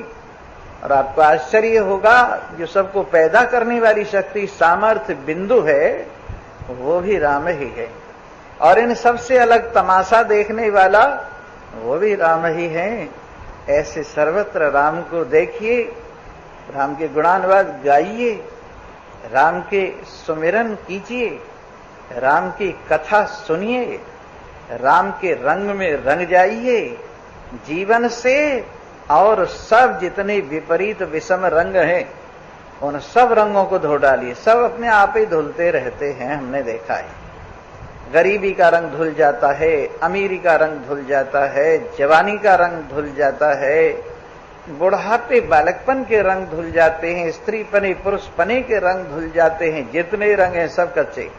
[SPEAKER 1] और आपको आश्चर्य होगा, जो सबको पैदा करने वाली शक्ति सामर्थ्य बिंदु है, वो भी राम ही है। और इन सबसे अलग तमाशा देखने वाला वो भी राम ही है। ऐसे सर्वत्र राम को देखिए, राम के गुणानुवाद गाइए, राम के सुमिरन कीजिए, राम की कथा सुनिए, राम के रंग में रंग जाइए जीवन से। और सब जितने विपरीत विषम रंग हैं, उन सब रंगों को धो डालिए। सब अपने आप ही धुलते रहते हैं, हमने देखा है। गरीबी का रंग धुल जाता है, अमीरी का रंग धुल जाता है, जवानी का रंग धुल जाता है, बुढ़ापे बालकपन के रंग धुल जाते हैं, स्त्री पने पुरुष पने के रंग धुल जाते हैं। जितने रंग हैं सब कच्चे,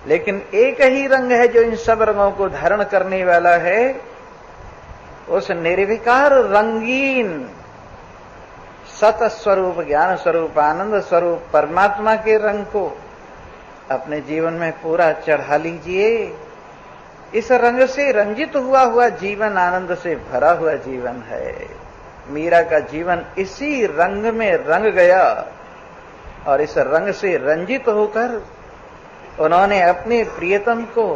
[SPEAKER 1] लेकिन एक ही रंग है जो इन सब रंगों को धारण करने वाला है। उस निर्विकार रंगीन सत स्वरूप, ज्ञान स्वरूप, आनंद स्वरूप परमात्मा के रंग को अपने जीवन में पूरा चढ़ा लीजिए। इस रंग से रंजित हुआ जीवन आनंद से भरा हुआ जीवन है। मीरा का जीवन इसी रंग में रंग गया और इस रंग से रंजित होकर उन्होंने अपने प्रियतम को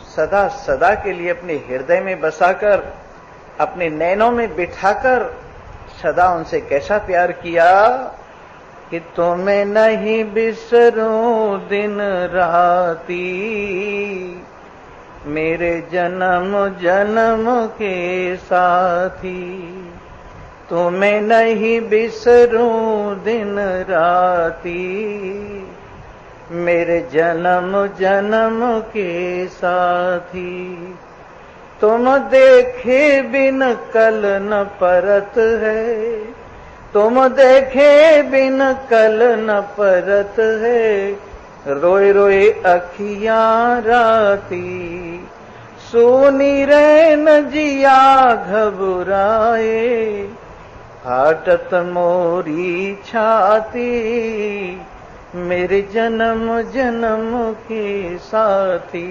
[SPEAKER 1] सदा सदा के लिए अपने हृदय में बसाकर, अपने नैनों में बिठाकर सदा उनसे कैसा प्यार किया कि तुम्हें नहीं बिसरूं दिन राती, मेरे जन्म जन्म के साथी। तुम्हें नहीं बिसरूं दिन राती, मेरे जन्म जन्म के साथी। तुम देखे बिन कल न परत है, तुम देखे बिन कल न परत है। रोए रोए अखियां राती, सोनी रैन जिया घबराए। फाटत मोरी छाती, मेरे जन्म जन्म के साथी।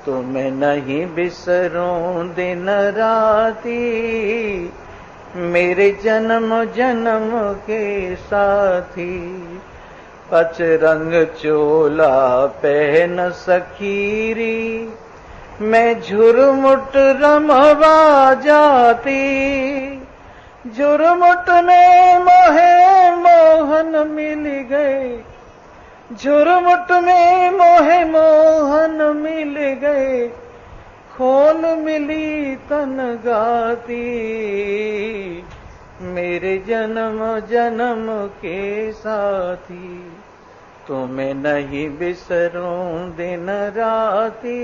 [SPEAKER 1] तुम्हें नहीं बिसरूं दिन राती, मेरे जन्म जन्म के साथी। पच रंग चोला पहन सखीरी, मैं झुरमुट रमवा जाती। झुरमुट में मोहे मोहन मिल गए, झुरमुट में मोहे मोहन मिल गए। खोल मिली तन गाती, मेरे जन्म जन्म के साथी। तुम्हें नहीं बिसरूं दिन राती,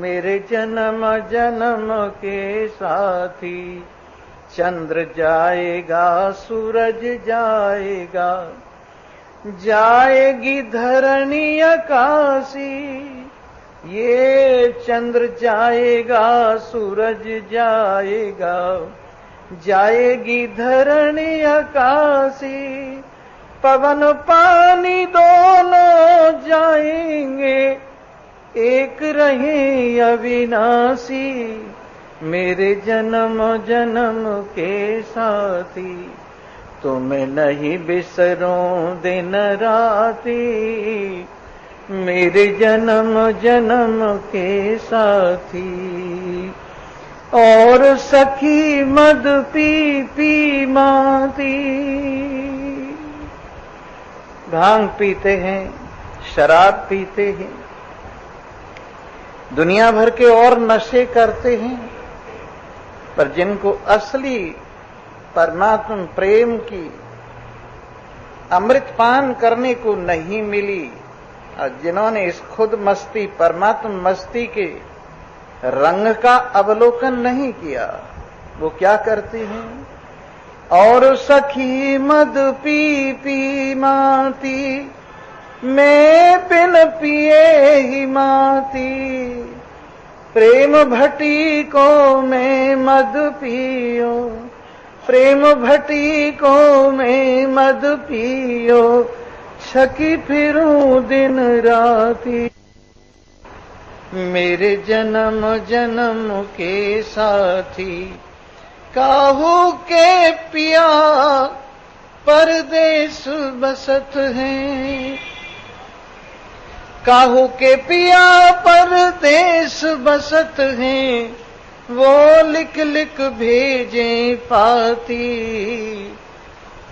[SPEAKER 1] मेरे जन्म जन्म के साथी। चंद्र जाएगा सूरज जाएगा, जाएगी धरणी आकाशी। ये चंद्र जाएगा सूरज जाएगा, जाएगी धरणी आकाशी। पवन पानी दोनों जाएंगे, एक रहे अविनाशी। मेरे जन्म जन्म के साथी, तुम्हें नहीं बिसरूं दिन राती, मेरे जन्म जन्म के साथी। और सखी मद पी पी माती, भांग पीते हैं, शराब पीते हैं, दुनिया भर के और नशे करते हैं, पर जिनको असली परमात्मा प्रेम की अमृतपान करने को नहीं मिली और जिन्होंने इस खुद मस्ती परमात्मा मस्ती के रंग का अवलोकन नहीं किया, वो क्या करते हैं? और सखी मद पी पी माती, मैं बिन पिए ही माती। प्रेम भटी को मैं मद पियो, प्रेम भटी को मैं मद पियो। छकी फिरूं दिन राती, मेरे जन्म जन्म के साथी। काहू के पिया परदेस बसत हैं, काहू के पिया परदेस बसत हैं। वो लिख लिख भेजे पाती,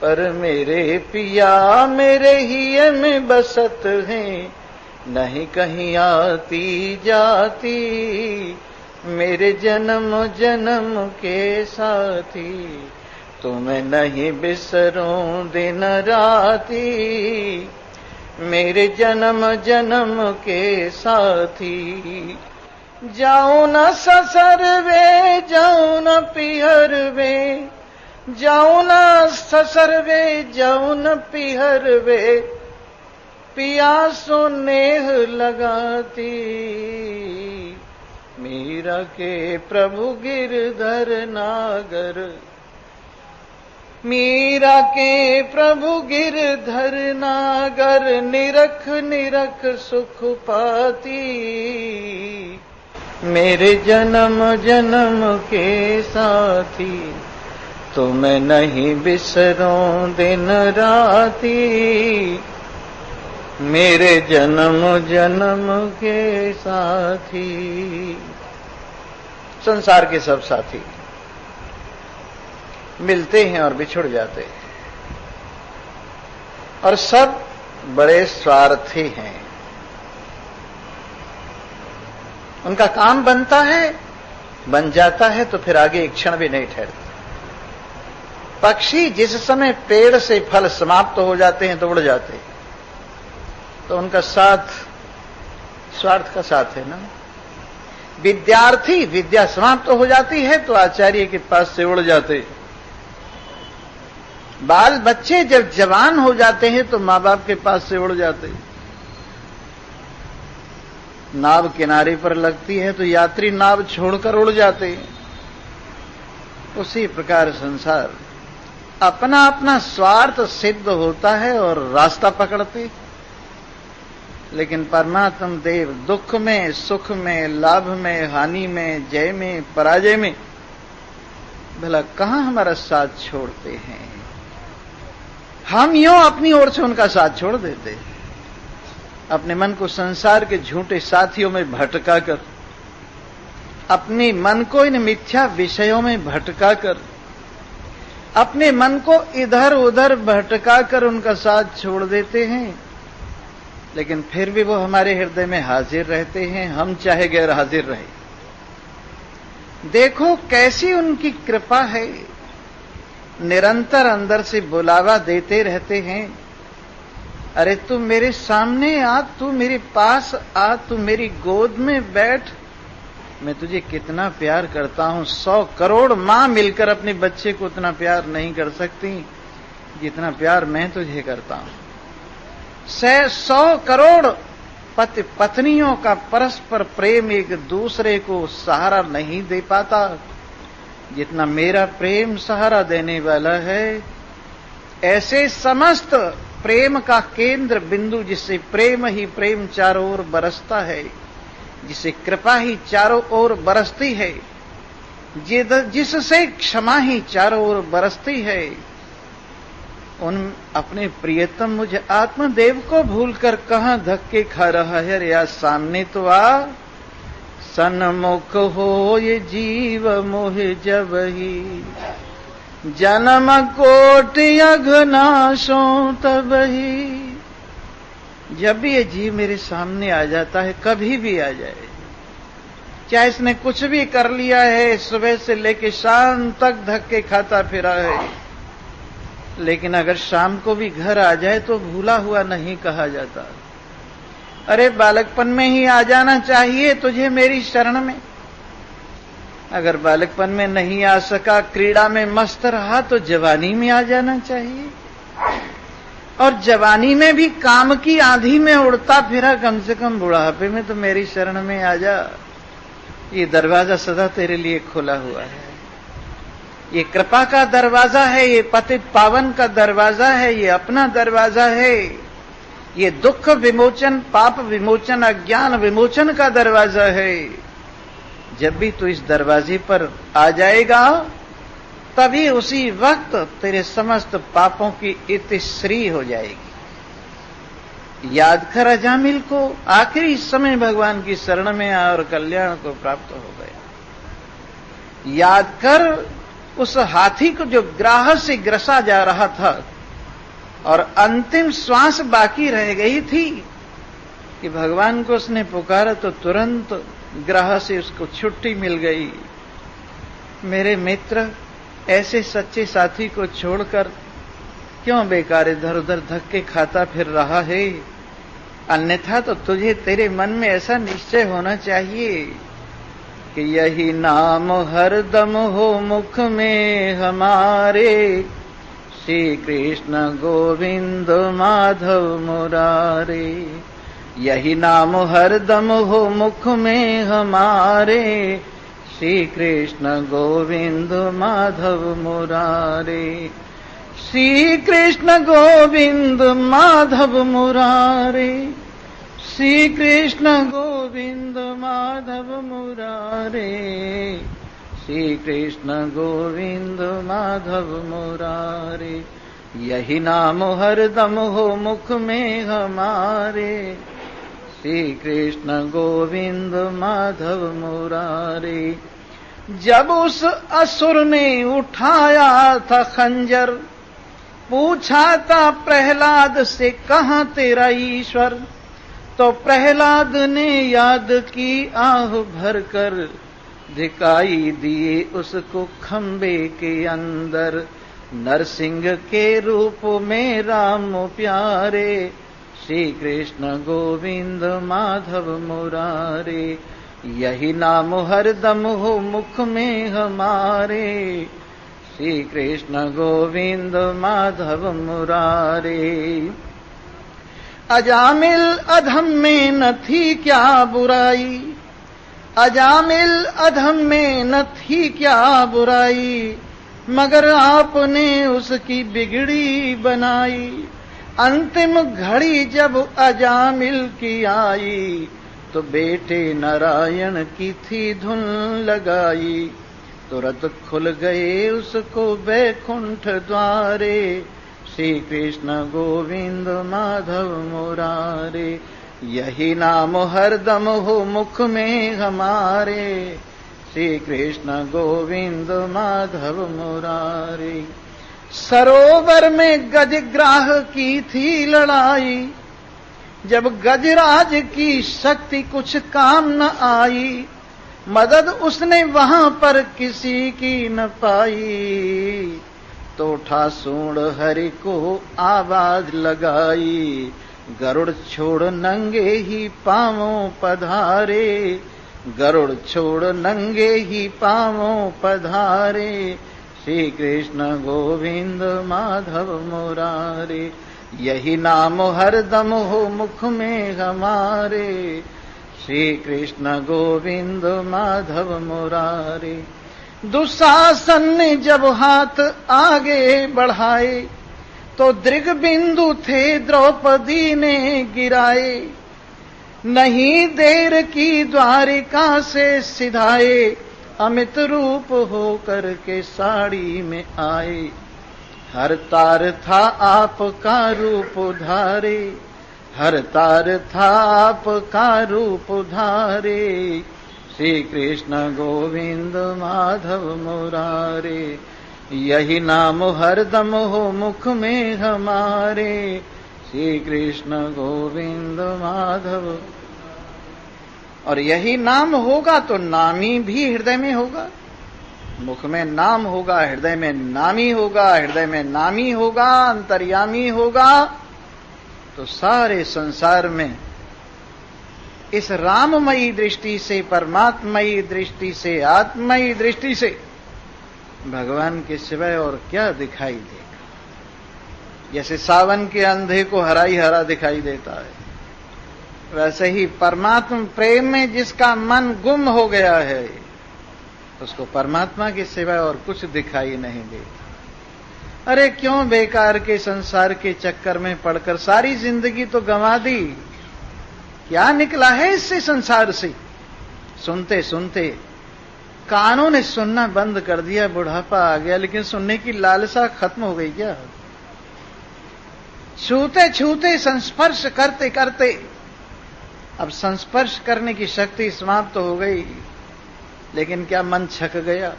[SPEAKER 1] पर मेरे पिया मेरे ही में बसत हैं, नहीं कहीं आती जाती। मेरे जन्म जन्म के साथी, तुम्हें नहीं बिसरूं दिन राती। मेरे जन्म जन्म के साथी। जाऊं न ससुर वे, जाऊं न पिहर वे, जाऊं न ससुर वे, जाऊं न पिहर वे, पियासो नेह लगाती। मीरा के प्रभु गिरधर नागर, मीरा के प्रभु गिरधर नागर, निरख निरख सुख पाती। मेरे जन्म जन्म के साथी, तुम्हें नहीं बिसरूं दिन राती। मेरे जन्म जन्म के साथी। संसार के सब साथी मिलते हैं और बिछुड़ जाते हैं, और सब बड़े स्वार्थी हैं। उनका काम बनता है, बन जाता है, तो फिर आगे एक क्षण भी नहीं ठहरते। पक्षी जिस समय पेड़ से फल समाप्त हो जाते हैं तो उड़ जाते हैं, तो उनका साथ स्वार्थ का साथ है ना। विद्यार्थी विद्या समाप्त हो जाती है तो आचार्य के पास से उड़ जाते हैं। बाल बच्चे जब जवान हो जाते हैं तो मां बाप के पास से उड़ जाते हैं। नाव किनारे पर लगती है तो यात्री नाव छोड़कर उड़ जाते हैं। उसी प्रकार संसार अपना अपना स्वार्थ सिद्ध होता है और रास्ता पकड़ते। लेकिन परमात्म देव दुख में, सुख में, लाभ में, हानि में, जय में, पराजय में भला कहां हमारा साथ छोड़ते हैं। हम यूं अपनी ओर से उनका साथ छोड़ देते हैं, अपने मन को संसार के झूठे साथियों में भटका कर, अपने मन को इन मिथ्या विषयों में भटका कर, अपने मन को इधर उधर भटका कर उनका साथ छोड़ देते हैं। लेकिन फिर भी वो हमारे हृदय में हाजिर रहते हैं, हम चाहे गैर हाजिर रहे। देखो कैसी उनकी कृपा है, निरंतर अंदर से बुलावा देते रहते हैं। अरे तू मेरे सामने आ, तू मेरे पास आ, तू मेरी गोद में बैठ, मैं तुझे कितना प्यार करता हूं। 100 करोड़ मां मिलकर अपने बच्चे को उतना प्यार नहीं कर सकती जितना प्यार मैं तुझे करता हूं। 100 करोड़ पति पत्नियों का परस्पर प्रेम एक दूसरे को सहारा नहीं दे पाता जितना मेरा प्रेम सहारा देने वाला है। ऐसे समस्त प्रेम का केंद्र बिंदु, जिससे प्रेम ही प्रेम चारों ओर बरसता है, जिसे कृपा ही चारों ओर बरसती है, जिससे क्षमा ही चारों ओर बरसती है, उन अपने प्रियतम मुझ आत्मदेव को भूलकर कहां धक्के खा रहा है। अरे यार सामने तो आ, सन्मुख हो ये जीव मोहे जब ही, जन्म कोटि अघनाशो तब ही। जब भी ये जीव मेरे सामने आ जाता है, कभी भी आ जाए, चाहे इसने कुछ भी कर लिया है, सुबह से लेकर शाम तक धक्के खाता फिरा है, लेकिन अगर शाम को भी घर आ जाए तो भूला हुआ नहीं कहा जाता। अरे बालकपन में ही आ जाना चाहिए तुझे मेरी शरण में। अगर बालकपन में नहीं आ सका, क्रीड़ा में मस्त रहा, तो जवानी में आ जाना चाहिए। और जवानी में भी काम की आंधी में उड़ता फिरा, कम से कम बुढ़ापे में तो मेरी शरण में आ जा। ये दरवाजा सदा तेरे लिए खुला हुआ है। ये कृपा का दरवाजा है, ये पतित पावन का दरवाजा है, ये अपना दरवाजा है, ये दुख विमोचन, पाप विमोचन, अज्ञान विमोचन का दरवाजा है। जब भी तू इस दरवाजे पर आ जाएगा, तभी उसी वक्त तेरे समस्त पापों की इतिश्री हो जाएगी। याद कर अजामिल को, आखिरी समय भगवान की शरण में आ और कल्याण को प्राप्त हो गया। याद कर उस हाथी को जो ग्राह से ग्रसा जा रहा था और अंतिम श्वास बाकी रह गई थी कि भगवान को उसने पुकारा तो तुरंत ग्राह से उसको छुट्टी मिल गई। मेरे मित्र, ऐसे सच्चे साथी को छोड़कर क्यों बेकार इधर उधर धक्के खाता फिर रहा है। अन्यथा तो तुझे तेरे मन में ऐसा निश्चय होना चाहिए कि यही नाम हरदम हो मुख में हमारे, श्री कृष्ण गोविंद माधव मुरारे। यही नाम हरदम हो मुख में हमारे, श्री कृष्ण गोविंद माधव मुरारे। श्री कृष्ण गोविंद माधव मुरारे, श्री कृष्ण गोविंद माधव मुरारे, श्री कृष्ण गोविंद माधव मुरारे। यही नाम हरदम हो मुख में हमारे, श्री कृष्ण गोविंद माधव मुरारे। जब उस असुर ने उठाया था खंजर, पूछा था प्रहलाद से कहाँ तेरा ईश्वर, तो प्रहलाद ने याद की आह भरकर, दिखाई दिए उसको खंबे के अंदर, नरसिंह के रूप में राम प्यारे, श्री कृष्ण गोविंद माधव मुरारे। यही नाम हरदम हो मुख में हमारे, श्री कृष्ण गोविंद माधव मुरारे। अजामिल अधम में न थी क्या बुराई, अजामिल अधम में न थी क्या बुराई, मगर आपने उसकी बिगड़ी बनाई। अंतिम घड़ी जब अजामिल की आई, तो बेटे नारायण की थी धुन लगाई। तुरंत खुल गए उसको बैकुंठ द्वारे, श्री कृष्ण गोविंद माधव मुरारे। यही नाम हरदम हो मुख में हमारे, श्री कृष्ण गोविंद माधव मुरारे। सरोवर में गजग्राह की थी लड़ाई, जब गजराज की शक्ति कुछ काम न आई, मदद उसने वहां पर किसी की न पाई। तो उठा सूंड हरि को आवाज लगाई, गरुड़ छोड़ नंगे ही पांवों पधारे, गरुड़ छोड़ नंगे ही पांवों पधारे, श्री कृष्ण गोविंद माधव मुरारे। यही नाम हरदम हो मुख में हमारे, श्री कृष्ण गोविंद माधव मुरारे। दुशासन ने जब हाथ आगे बढ़ाए, तो दृगबिंदु थे द्रौपदी ने गिराए। नहीं देर की द्वारिका से सिधाए, अमित रूप होकर के साड़ी में आए। हर तार था आपका रूप धारे, हर तार था आपका रूप धारे, श्री कृष्ण गोविंद माधव मुरारे। यही नाम हरदम हो मुख में हमारे, श्री कृष्ण गोविंद माधव। और यही नाम होगा तो नामी भी हृदय में होगा। मुख में नाम होगा, हृदय में नामी होगा, हृदय में नामी होगा, अंतर्यामी होगा, तो सारे संसार में इस राममयी दृष्टि से, परमात्मयी दृष्टि से, आत्मयी दृष्टि से भगवान के सिवाय और क्या दिखाई देगा। जैसे सावन के अंधे को हरा ही हरा दिखाई देता है, वैसे ही परमात्मा प्रेम में जिसका मन गुम हो गया है, उसको परमात्मा के सिवाय और कुछ दिखाई नहीं देता। अरे क्यों बेकार के संसार के चक्कर में पड़कर सारी जिंदगी तो गंवा दी, क्या निकला है इससे संसार से। सुनते सुनते कानों ने सुनना बंद कर दिया, बुढ़ापा आ गया, लेकिन सुनने की लालसा खत्म हो गई क्या। छूते छूते, संस्पर्श करते करते अब संस्पर्श करने की शक्ति समाप्त हो गई, लेकिन क्या मन छक गया।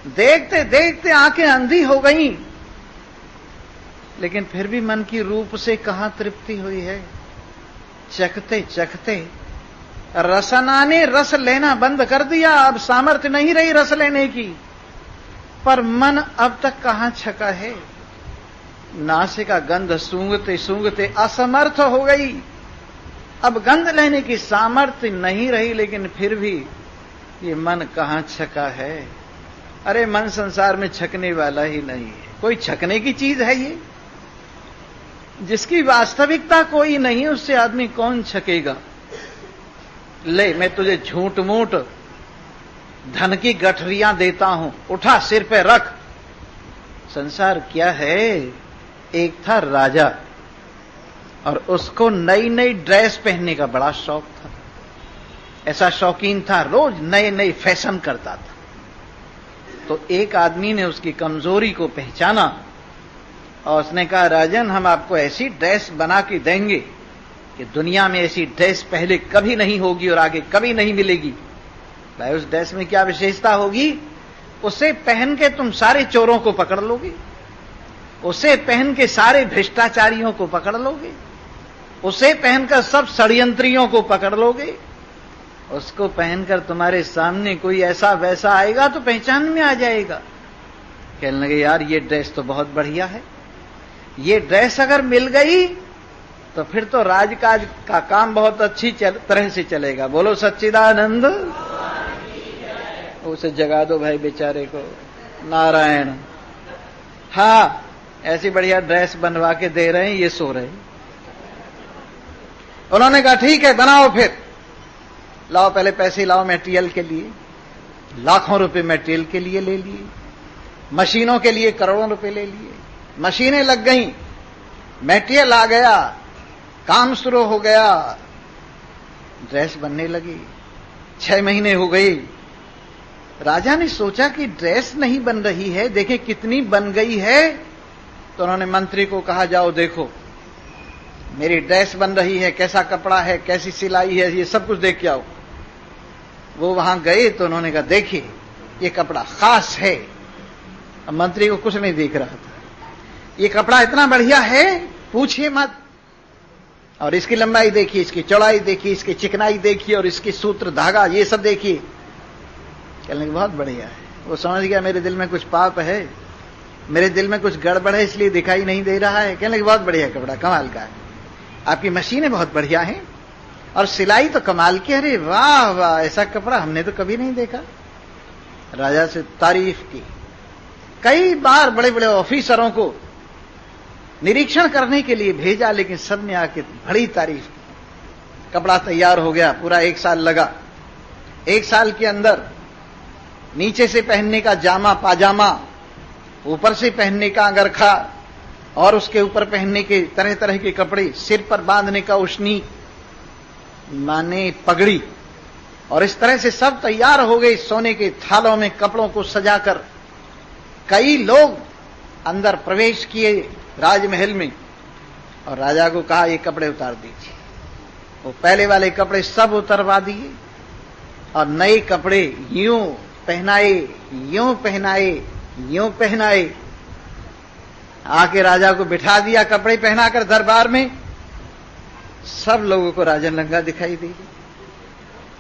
[SPEAKER 1] देखते देखते आंखें अंधी हो गईं, लेकिन फिर भी मन की रूप से कहां तृप्ति हुई है। चखते चखते रसना ने रस लेना बंद कर दिया, अब सामर्थ्य नहीं रही रस लेने की, पर मन अब तक कहां छका है। नासिका गंध सूंघते सूंघते असमर्थ हो गई। अब गंध लेने की सामर्थ्य नहीं रही, लेकिन फिर भी ये मन कहां छका है। अरे मन संसार में छकने वाला ही नहीं है, कोई छकने की चीज है ये? जिसकी वास्तविकता कोई नहीं उससे आदमी कौन छकेगा? ले मैं तुझे झूठ मूठ धन की गठरियां देता हूं, उठा सिर पे रख। संसार क्या है? एक था राजा और उसको नई नई ड्रेस पहनने का बड़ा शौक था। ऐसा शौकीन था, रोज नए नए फैशन करता था। तो एक आदमी ने उसकी कमजोरी को पहचाना और उसने कहा, राजन हम आपको ऐसी ड्रेस बना के देंगे कि दुनिया में ऐसी ड्रेस पहले कभी नहीं होगी और आगे कभी नहीं मिलेगी। भाई उस ड्रेस में क्या विशेषता होगी? उसे पहन के तुम सारे चोरों को पकड़ लोगे, उसे पहन के सारे भ्रष्टाचारियों को पकड़ लोगे, उसे पहनकर सब षड्यंत्रियों को पकड़ लोगे। उसको पहनकर तुम्हारे सामने कोई ऐसा वैसा आएगा तो पहचान में आ जाएगा। कहने लगे, यार ये ड्रेस तो बहुत बढ़िया है, ये ड्रेस अगर मिल गई तो फिर तो राजकाज का काम बहुत अच्छी तरह से चलेगा। बोलो सच्चिदानंद। उसे जगा दो भाई बेचारे को। नारायण। हाँ ऐसी बढ़िया ड्रेस बनवा के दे रहे हैं, ये सो रहे। उन्होंने कहा ठीक है बनाओ, फिर लाओ, पहले पैसे लाओ मटेरियल के लिए। लाखों रुपए मटेरियल के लिए ले लिए, मशीनों के लिए करोड़ों रुपए ले लिए। मशीनें लग गईं, मटेरियल आ गया, काम शुरू हो गया, ड्रेस बनने लगी। 6 महीने हो गई। राजा ने सोचा कि ड्रेस नहीं बन रही है, देखें कितनी बन गई है। तो उन्होंने मंत्री को कहा, जाओ देखो मेरी ड्रेस बन रही है, कैसा कपड़ा है, कैसी सिलाई है, ये सब कुछ देख के आओ। वो वहां गए तो उन्होंने कहा, देखिए ये कपड़ा खास है। अब मंत्री को कुछ नहीं दिख रहा था। ये कपड़ा इतना बढ़िया है पूछिए मत, और इसकी लंबाई देखिए, इसकी चौड़ाई देखिए, इसकी चिकनाई देखिए, और इसकी सूत्र धागा ये सब देखिए। कहने लगे बहुत बढ़िया है। वो समझ गया मेरे दिल में कुछ पाप है, मेरे दिल में कुछ गड़बड़ है, इसलिए दिखाई नहीं दे रहा है। कहने लगे बहुत बढ़िया कपड़ा, कमाल का है, आपकी मशीनें बहुत बढ़िया हैं और सिलाई तो कमाल की। अरे वाह वाह, ऐसा कपड़ा हमने तो कभी नहीं देखा। राजा से तारीफ की। कई बार बड़े बड़े ऑफिसरों को निरीक्षण करने के लिए भेजा, लेकिन सब ने आके बड़ी तारीफ की। कपड़ा तैयार हो गया, पूरा 1 साल लगा। 1 साल के अंदर नीचे से पहनने का जामा पाजामा, ऊपर से पहनने का अंगरखा, और उसके ऊपर पहनने के तरह तरह के कपड़े, सिर पर बांधने का उशनी माने पगड़ी, और इस तरह से सब तैयार हो गए। सोने के थालों में कपड़ों को सजाकर कई लोग अंदर प्रवेश किए राजमहल में, और राजा को कहा ये कपड़े उतार दीजिए। वो पहले वाले कपड़े सब उतरवा दिए और नए कपड़े यूं पहनाए, यूं पहनाए, यूं पहनाए। आके राजा को बिठा दिया कपड़े पहनाकर दरबार में। सब लोगों को राजा नंगा दिखाई दी।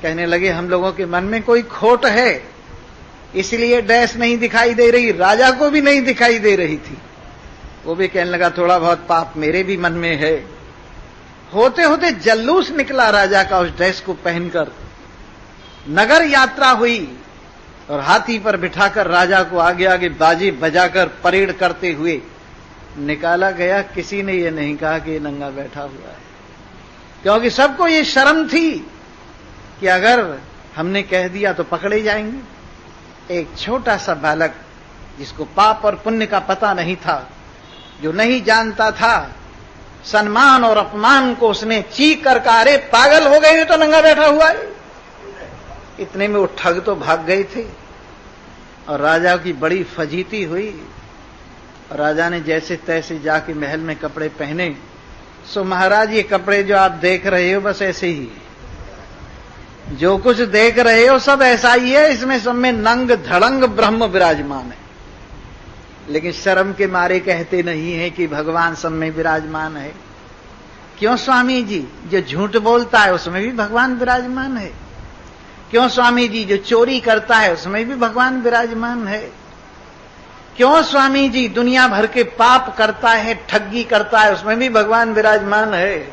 [SPEAKER 1] कहने लगे हम लोगों के मन में कोई खोट है, इसलिए ड्रेस नहीं दिखाई दे रही। राजा को भी नहीं दिखाई दे रही थी। वो भी कहने लगा थोड़ा बहुत पाप मेरे भी मन में है। होते होते जल्लूस निकला राजा का उस ड्रेस को पहनकर। नगर यात्रा हुई और हाथी पर बिठाकर राजा को आगे आगे बाजी बजाकर परेड करते हुए निकाला गया। किसी ने ये नहीं कहा कि ये नंगा बैठा हुआ है, क्योंकि सबको ये शर्म थी कि अगर हमने कह दिया तो पकड़े जाएंगे। एक छोटा सा बालक जिसको पाप और पुण्य का पता नहीं था, जो नहीं जानता था सम्मान और अपमान को, उसने चीख कर कहा अरे पागल हो गए, तो नंगा बैठा हुआ है। इतने में वो ठग तो भाग गए थे और राजा की बड़ी फजीती हुई। राजा ने जैसे तैसे जाके महल में कपड़े पहने। सो महाराज ये कपड़े जो आप देख रहे हो बस ऐसे ही है, जो कुछ देख रहे हो सब ऐसा ही है, इसमें सब में नंग धड़ंग ब्रह्म विराजमान है। लेकिन शर्म के मारे कहते नहीं है कि भगवान सब में विराजमान है। क्यों स्वामी जी? जो झूठ बोलता है उसमें भी भगवान विराजमान है। क्यों स्वामी जी? जो चोरी करता है उसमें भी भगवान विराजमान है। क्यों स्वामी जी दुनिया भर के पाप करता है, ठगी करता है, उसमें भी भगवान विराजमान है।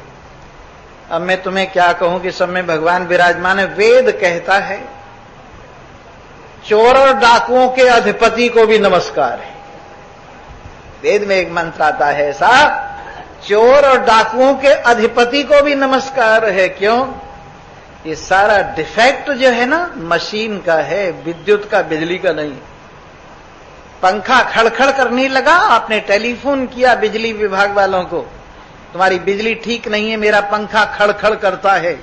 [SPEAKER 1] अब मैं तुम्हें क्या कहूं कि सब में भगवान विराजमान है। वेद कहता है चोर और डाकुओं के अधिपति को भी नमस्कार है। वेद में एक मंत्र आता है ऐसा, चोर और डाकुओं के अधिपति को भी नमस्कार है। क्यों? ये सारा डिफेक्ट जो है ना मशीन का है, विद्युत का, बिजली का नहीं। पंखा खड़खड़ करने लगा, आपने टेलीफोन किया बिजली विभाग वालों को, तुम्हारी बिजली ठीक नहीं है, मेरा पंखा खड़खड़ करता है।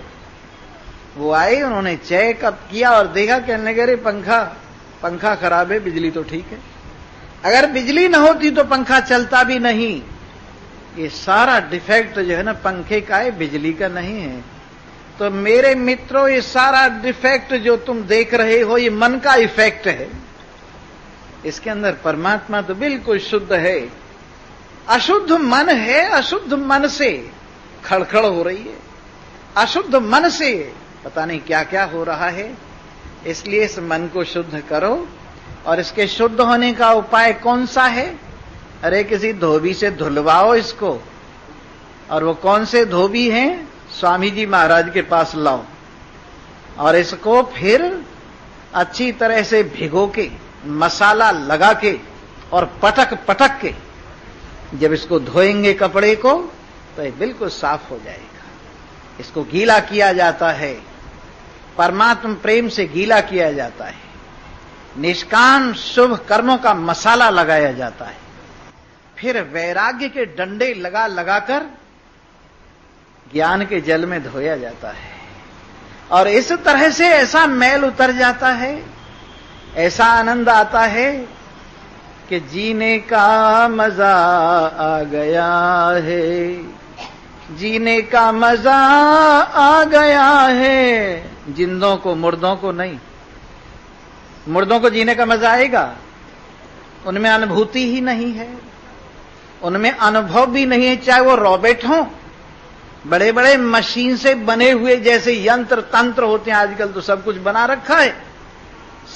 [SPEAKER 1] वो आए, उन्होंने चेकअप किया और देखा, कहने लगे पंखा खराब है, बिजली तो ठीक है। अगर बिजली न होती तो पंखा चलता भी नहीं। ये सारा डिफेक्ट जो है ना पंखे का है, बिजली का नहीं है। तो मेरे मित्रों, ये सारा डिफेक्ट जो तुम देख रहे हो ये मन का इफेक्ट है। इसके अंदर परमात्मा तो बिल्कुल शुद्ध है। अशुद्ध मन है, अशुद्ध मन से खड़खड़ हो रही है, अशुद्ध मन से पता नहीं क्या क्या हो रहा है। इसलिए इस मन को शुद्ध करो। और इसके शुद्ध होने का उपाय कौन सा है? अरे किसी धोबी से धुलवाओ इसको। और वो कौन से धोबी हैं? स्वामी जी महाराज के पास लाओ और इसको फिर अच्छी तरह से भिगो के, मसाला लगा के और पटक पटक के जब इसको धोएंगे कपड़े को तो ये बिल्कुल साफ हो जाएगा। इसको गीला किया जाता है, परमात्मा प्रेम से गीला किया जाता है, निष्काम शुभ कर्मों का मसाला लगाया जाता है, फिर वैराग्य के डंडे लगा लगाकर ज्ञान के जल में धोया जाता है। और इस तरह से ऐसा मैल उतर जाता है, ऐसा आनंद आता है कि जीने का मजा आ गया है, जीने का मजा आ गया है। जिंदों को, मुर्दों को नहीं। मुर्दों को जीने का मजा आएगा? उनमें अनुभूति ही नहीं है, उनमें अनुभव भी नहीं है। चाहे वो रॉबोट हों, बड़े बड़े मशीन से बने हुए जैसे यंत्र तंत्र होते हैं आजकल, तो सब कुछ बना रखा है,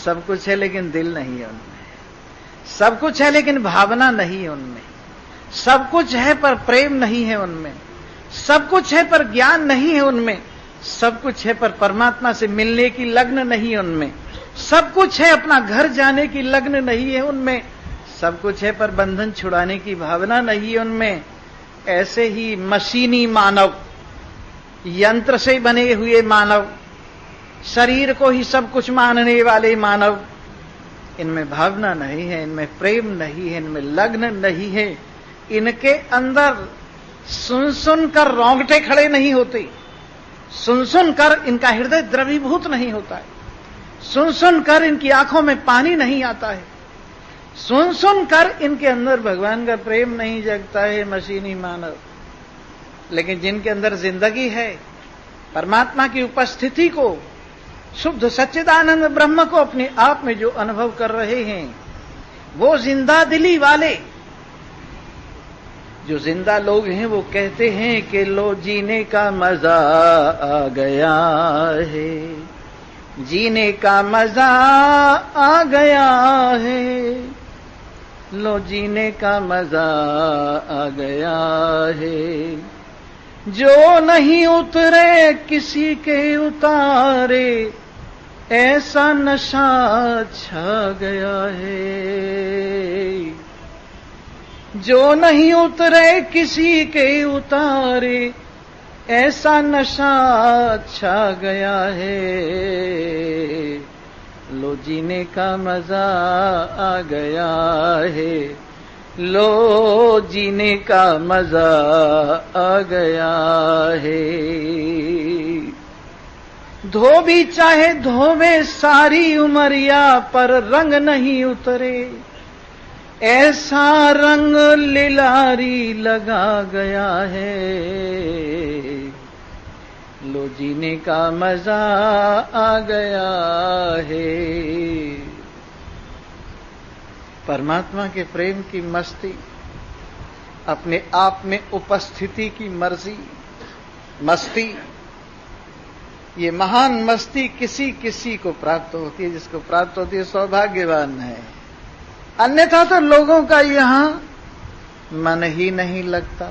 [SPEAKER 1] सब कुछ है लेकिन दिल नहीं है उनमें। सब कुछ है लेकिन भावना नहीं है उनमें। सब कुछ है पर प्रेम नहीं है उनमें। सब कुछ है पर ज्ञान नहीं है उनमें। सब कुछ है पर परमात्मा से मिलने की लगन नहीं है उनमें। सब कुछ है, अपना घर जाने की लगन नहीं है उनमें। सब कुछ है पर बंधन छुड़ाने की भावना नहीं है उनमें। ऐसे ही मशीनी मानव, यंत्र से बने हुए मानव, शरीर को ही सब कुछ मानने वाले मानव, इनमें भावना नहीं है, इनमें प्रेम नहीं है, इनमें लगन नहीं है। इनके अंदर सुन सुन कर रोंगटे खड़े नहीं होते, सुन सुन कर इनका हृदय द्रवीभूत नहीं होता है, सुन सुन कर इनकी आंखों में पानी नहीं आता है, सुन सुन कर इनके अंदर भगवान का प्रेम नहीं जगता है। मशीनी मानव। लेकिन जिनके अंदर जिंदगी है, परमात्मा की उपस्थिति को, शुद्ध सच्चिदानंद ब्रह्म को अपने आप में जो अनुभव कर रहे हैं, वो जिंदा दिली वाले जो जिंदा लोग हैं, वो कहते हैं कि लो जीने का मजा आ गया है, जीने का मजा आ गया है, लो जीने का मजा आ गया है। जो नहीं उतरे किसी के उतारे, ऐसा नशा छा गया है। जो नहीं उतरे किसी के उतारे, ऐसा नशा छा गया है। लो जीने का मजा आ गया है, लो जीने का मजा आ गया है। धोबी चाहे धोवे सारी उमरिया, पर रंग नहीं उतरे, ऐसा रंग लिलारी लगा गया है। लो जीने का मजा आ गया है। परमात्मा के प्रेम की मस्ती, अपने आप में उपस्थिति की मर्जी, मस्ती, ये महान मस्ती किसी किसी को प्राप्त होती है। जिसको प्राप्त होती है सौभाग्यवान है। अन्यथा तो लोगों का यहां मन ही नहीं लगता।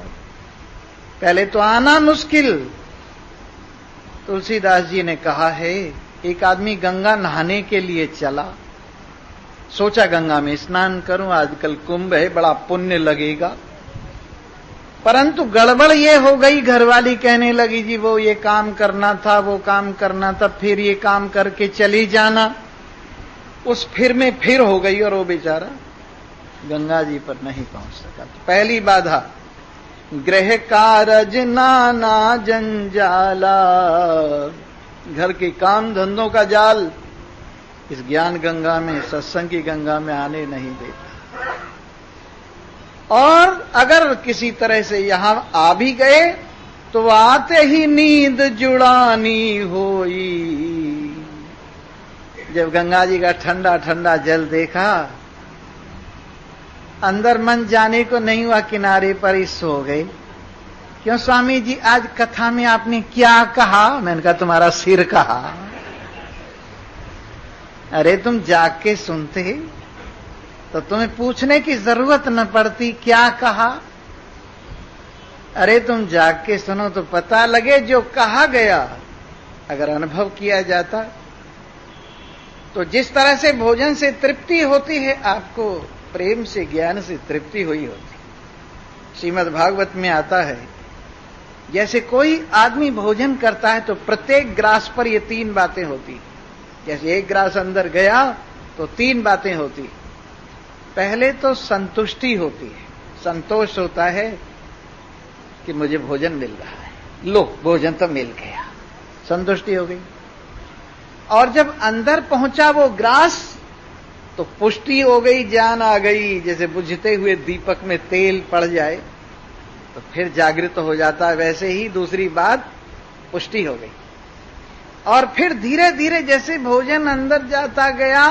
[SPEAKER 1] पहले तो आना मुश्किल। तुलसीदास जी ने कहा है, एक आदमी गंगा नहाने के लिए चला, सोचा गंगा में स्नान करूं, आजकल कुंभ है, बड़ा पुण्य लगेगा। परंतु गड़बड़ ये हो गई, घरवाली कहने लगी जी वो ये काम करना था, वो काम करना था, फिर ये काम करके चली जाना। उस फिर में फिर हो गई और वो बेचारा गंगा जी पर नहीं पहुंच सका। तो पहली बाधा, गृह कारज नाना जंजाला, घर के काम धंधों का जाल इस ज्ञान गंगा में, सत्संग की गंगा में आने नहीं देता। और अगर किसी तरह से यहां आ भी गए तो आते ही नींद जुड़ानी होई। जब गंगा जी का ठंडा ठंडा जल देखा, अंदर मन जाने को नहीं हुआ, किनारे पर ही सो गए। क्यों स्वामी जी, आज कथा में आपने क्या कहा? मैंने कहा तुम्हारा सिर कहा। अरे तुम जाग के सुनते तो तुम्हें पूछने की जरूरत न पड़ती क्या कहा। अरे तुम जाग के सुनो तो पता लगे जो कहा गया अगर अनुभव किया जाता। तो जिस तरह से भोजन से तृप्ति होती है, आपको प्रेम से, ज्ञान से तृप्ति हुई होती। श्रीमद् भागवत में आता है, जैसे कोई आदमी भोजन करता है तो प्रत्येक ग्रास पर ये 3 बातें होती। जैसे एक ग्रास अंदर गया तो 3 बातें होती। पहले तो संतुष्टि होती है, संतोष होता है कि मुझे भोजन मिल रहा है, लो भोजन तो मिल गया, संतुष्टि हो गई। और जब अंदर पहुंचा वो ग्रास तो पुष्टि हो गई, जान आ गई। जैसे बुझते हुए दीपक में तेल पड़ जाए तो फिर जागृत हो जाता है, वैसे ही दूसरी बात पुष्टि हो गई। और फिर धीरे धीरे जैसे भोजन अंदर जाता गया,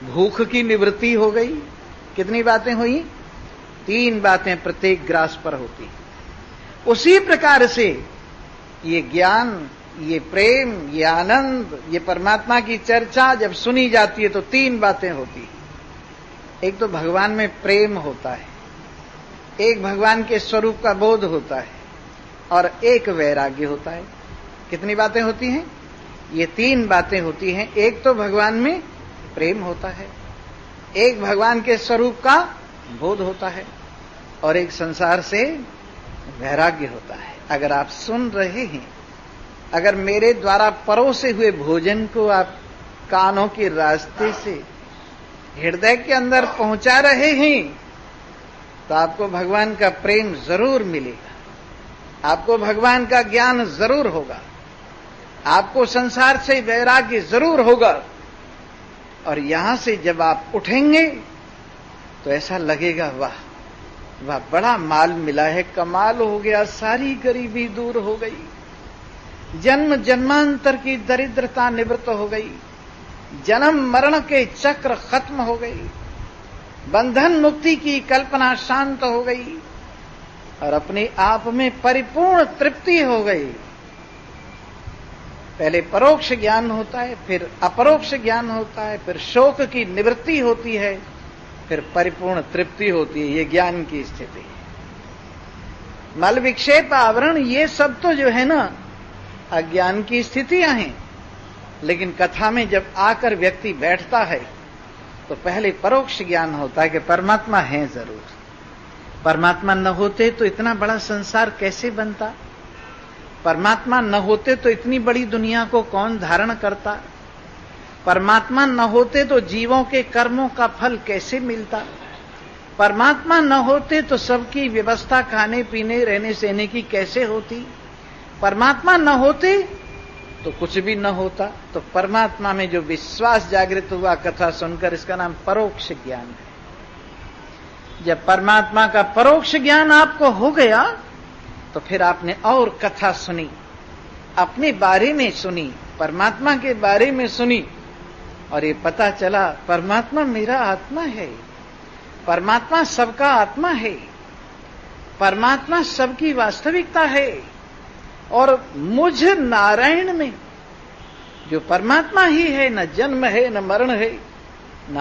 [SPEAKER 1] भूख की निवृत्ति हो गई। कितनी बातें हुई? 3 बातें प्रत्येक ग्रास पर होती। उसी प्रकार से ये ज्ञान, ये प्रेम, ये आनंद, ये परमात्मा की चर्चा जब सुनी जाती है तो 3 बातें होती। एक तो भगवान में प्रेम होता है, एक भगवान के स्वरूप का बोध होता है, और एक वैराग्य होता है। कितनी बातें होती हैं? ये 3 बातें होती हैं। एक तो भगवान में प्रेम होता है, एक भगवान के स्वरूप का बोध होता है, और एक संसार से वैराग्य होता है। अगर आप सुन रहे हैं, अगर मेरे द्वारा परोसे हुए भोजन को आप कानों के रास्ते से हृदय के अंदर पहुंचा रहे हैं तो आपको भगवान का प्रेम जरूर मिलेगा, आपको भगवान का ज्ञान जरूर होगा, आपको संसार से वैराग्य जरूर होगा। और यहां से जब आप उठेंगे तो ऐसा लगेगा, वाह वाह, बड़ा माल मिला है, कमाल हो गया, सारी गरीबी दूर हो गई, जन्म जन्मांतर की दरिद्रता निवृत्त हो गई, जन्म मरण के चक्र खत्म हो गई, बंधन मुक्ति की कल्पना शांत हो गई, और अपने आप में परिपूर्ण तृप्ति हो गई। पहले परोक्ष ज्ञान होता है, फिर अपरोक्ष ज्ञान होता है, फिर शोक की निवृत्ति होती है, फिर परिपूर्ण तृप्ति होती है। ये ज्ञान की स्थिति है। मल विक्षेप, आवरण, ये सब तो जो है ना अज्ञान की स्थितियां हैं। लेकिन कथा में जब आकर व्यक्ति बैठता है तो पहले परोक्ष ज्ञान होता है कि परमात्मा है जरूर। परमात्मा न होते तो इतना बड़ा संसार कैसे बनता? परमात्मा न होते तो इतनी बड़ी दुनिया को कौन धारण करता? परमात्मा न होते तो जीवों के कर्मों का फल कैसे मिलता? परमात्मा न होते तो सबकी व्यवस्था खाने पीने रहने सहने की कैसे होती? परमात्मा न होते तो कुछ भी न होता। तो परमात्मा में जो विश्वास जागृत हुआ कथा सुनकर, इसका नाम परोक्ष ज्ञान है। जब परमात्मा का परोक्ष ज्ञान आपको हो गया तो फिर आपने और कथा सुनी, अपने बारे में सुनी, परमात्मा के बारे में सुनी, और ये पता चला परमात्मा मेरा आत्मा है, परमात्मा सबका आत्मा है, परमात्मा सबकी वास्तविकता है। और मुझ नारायण में जो परमात्मा ही है, न जन्म है न मरण है, न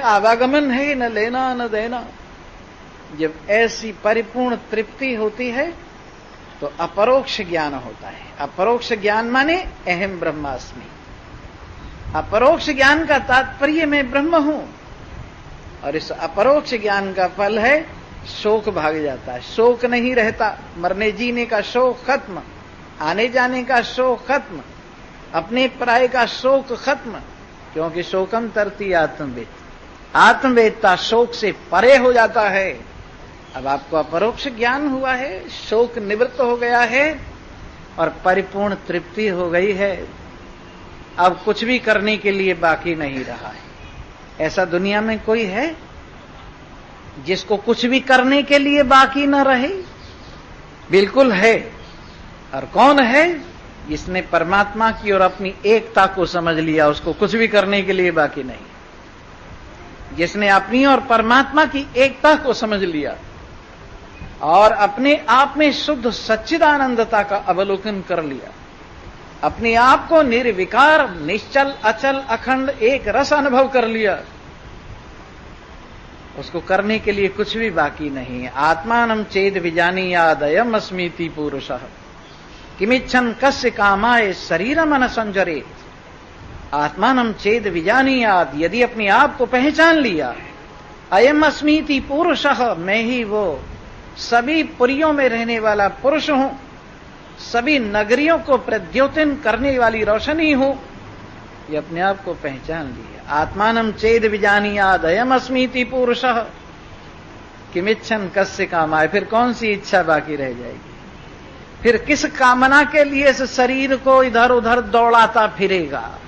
[SPEAKER 1] आवागमन है, न लेना न देना। जब ऐसी परिपूर्ण तृप्ति होती है तो अपरोक्ष ज्ञान होता है। अपरोक्ष ज्ञान माने अहम ब्रह्मास्मि। अपरोक्ष ज्ञान का तात्पर्य मैं ब्रह्म हूं, और इस अपरोक्ष ज्ञान का फल है शोक भाग जाता है। शोक नहीं रहता, मरने जीने का शोक खत्म, आने जाने का शोक खत्म, अपने पराये का शोक खत्म, क्योंकि शोकम तरती आत्मवेद। आत्मवेदता शोक से परे हो जाता है। अब आपको अपरोक्ष ज्ञान हुआ है, शोक निवृत्त हो गया है और परिपूर्ण तृप्ति हो गई है। अब कुछ भी करने के लिए बाकी नहीं रहा है। ऐसा दुनिया में कोई है जिसको कुछ भी करने के लिए बाकी न रहे? बिल्कुल है। और कौन है? जिसने परमात्मा की और अपनी एकता को समझ लिया, उसको कुछ भी करने के लिए बाकी नहीं। जिसने अपनी और परमात्मा की एकता को समझ लिया और अपने आप में शुद्ध सच्चिदानंदता का अवलोकन कर लिया, अपने आप को निर्विकार, निश्चल, अचल, अखंड एक रस अनुभव कर लिया, उसको करने के लिए कुछ भी बाकी नहीं है। आत्मानं चेद विजानीयाद अयम् अस्मीति पुरुषः किमिच्छन् कस्य कामाय शरीरम न संजरेत। आत्मानं चेद विजानीयाद, यदि अपने आप को पहचान लिया, अयम् अस्मीति पुरुषः, मैं ही वो सभी पुरियों में रहने वाला पुरुष हूं, सभी नगरियों को प्रद्योतिन करने वाली रोशनी हूं, ये अपने आप को पहचान लिया। आत्मानं चेद विजानीयाद अयम् अस्मीति पुरुषः किमिच्छन् कस्य कामाय। फिर कौन सी इच्छा बाकी रह जाएगी? फिर किस कामना के लिए इस शरीर को इधर उधर दौड़ाता फिरेगा?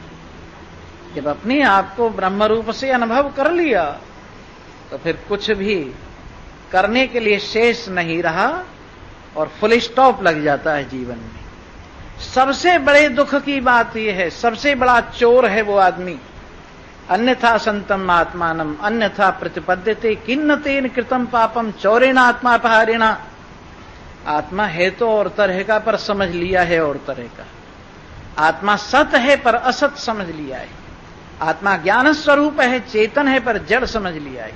[SPEAKER 1] जब अपने आप को ब्रह्म रूप से अनुभव कर लिया तो फिर कुछ भी करने के लिए शेष नहीं रहा और फुल स्टॉप लग जाता है जीवन में। सबसे बड़े दुख की बात यह है, सबसे बड़ा चोर है वो आदमी। अन्यथा संतम आत्मानम अन्यथा प्रतिपद्यते किन्न तेन कृतम पापम चौरेण आत्मापहारेणा। आत्मा है तो और तरह का, पर समझ लिया है और तरह का। आत्मा सत है पर असत समझ लिया है। आत्मा ज्ञान स्वरूप है, चेतन है, पर जड़ समझ लिया है।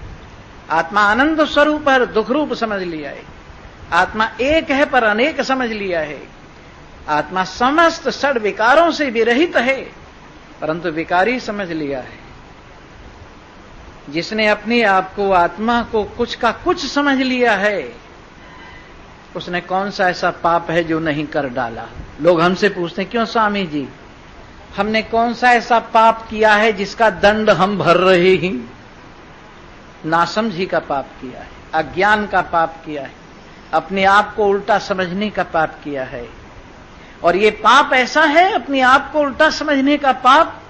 [SPEAKER 1] आत्मा आनंद स्वरूप है, दुख रूप समझ लिया है। आत्मा एक है पर अनेक समझ लिया है। आत्मा समस्त षड विकारों से विरहित है, परंतु विकारी समझ लिया है। जिसने अपने आप को, आत्मा को कुछ का कुछ समझ लिया है, उसने कौन सा ऐसा पाप है जो नहीं कर डाला? लोग हमसे पूछते हैं, क्यों स्वामी जी, हमने कौन सा ऐसा पाप किया है जिसका दंड हम भर रहे हैं? नासमझी का पाप किया है, अज्ञान का पाप किया है, अपने आप को उल्टा समझने का पाप किया है। और ये पाप ऐसा है, अपने आप को उल्टा समझने का पाप,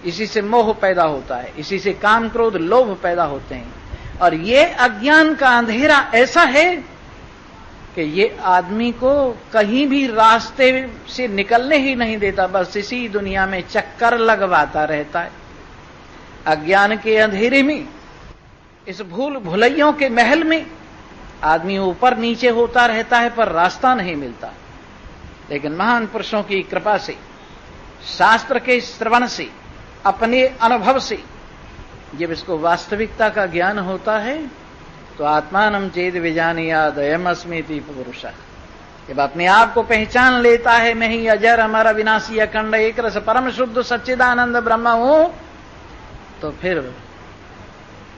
[SPEAKER 1] इसी से मोह पैदा होता है, इसी से काम क्रोध लोभ पैदा होते हैं। और ये अज्ञान का अंधेरा ऐसा है कि ये आदमी को कहीं भी रास्ते से निकलने ही नहीं देता, बस इसी दुनिया में चक्कर लगवाता रहता है। अज्ञान के अंधेरे में, इस भूल भुलैयों के महल में आदमी ऊपर नीचे होता रहता है, पर रास्ता नहीं मिलता। लेकिन महान पुरुषों की कृपा से, शास्त्र के श्रवण से, अपने अनुभव से जब इसको वास्तविकता का ज्ञान होता है तो आत्मानं चेद विजानीयाद अयम् अस्मीति पुरुषः। जब अपने आप को पहचान लेता है, मैं ही अजर अमर अविनाशी अखंड एक रस परम शुद्ध सच्चिदानंद ब्रह्म हूं, तो फिर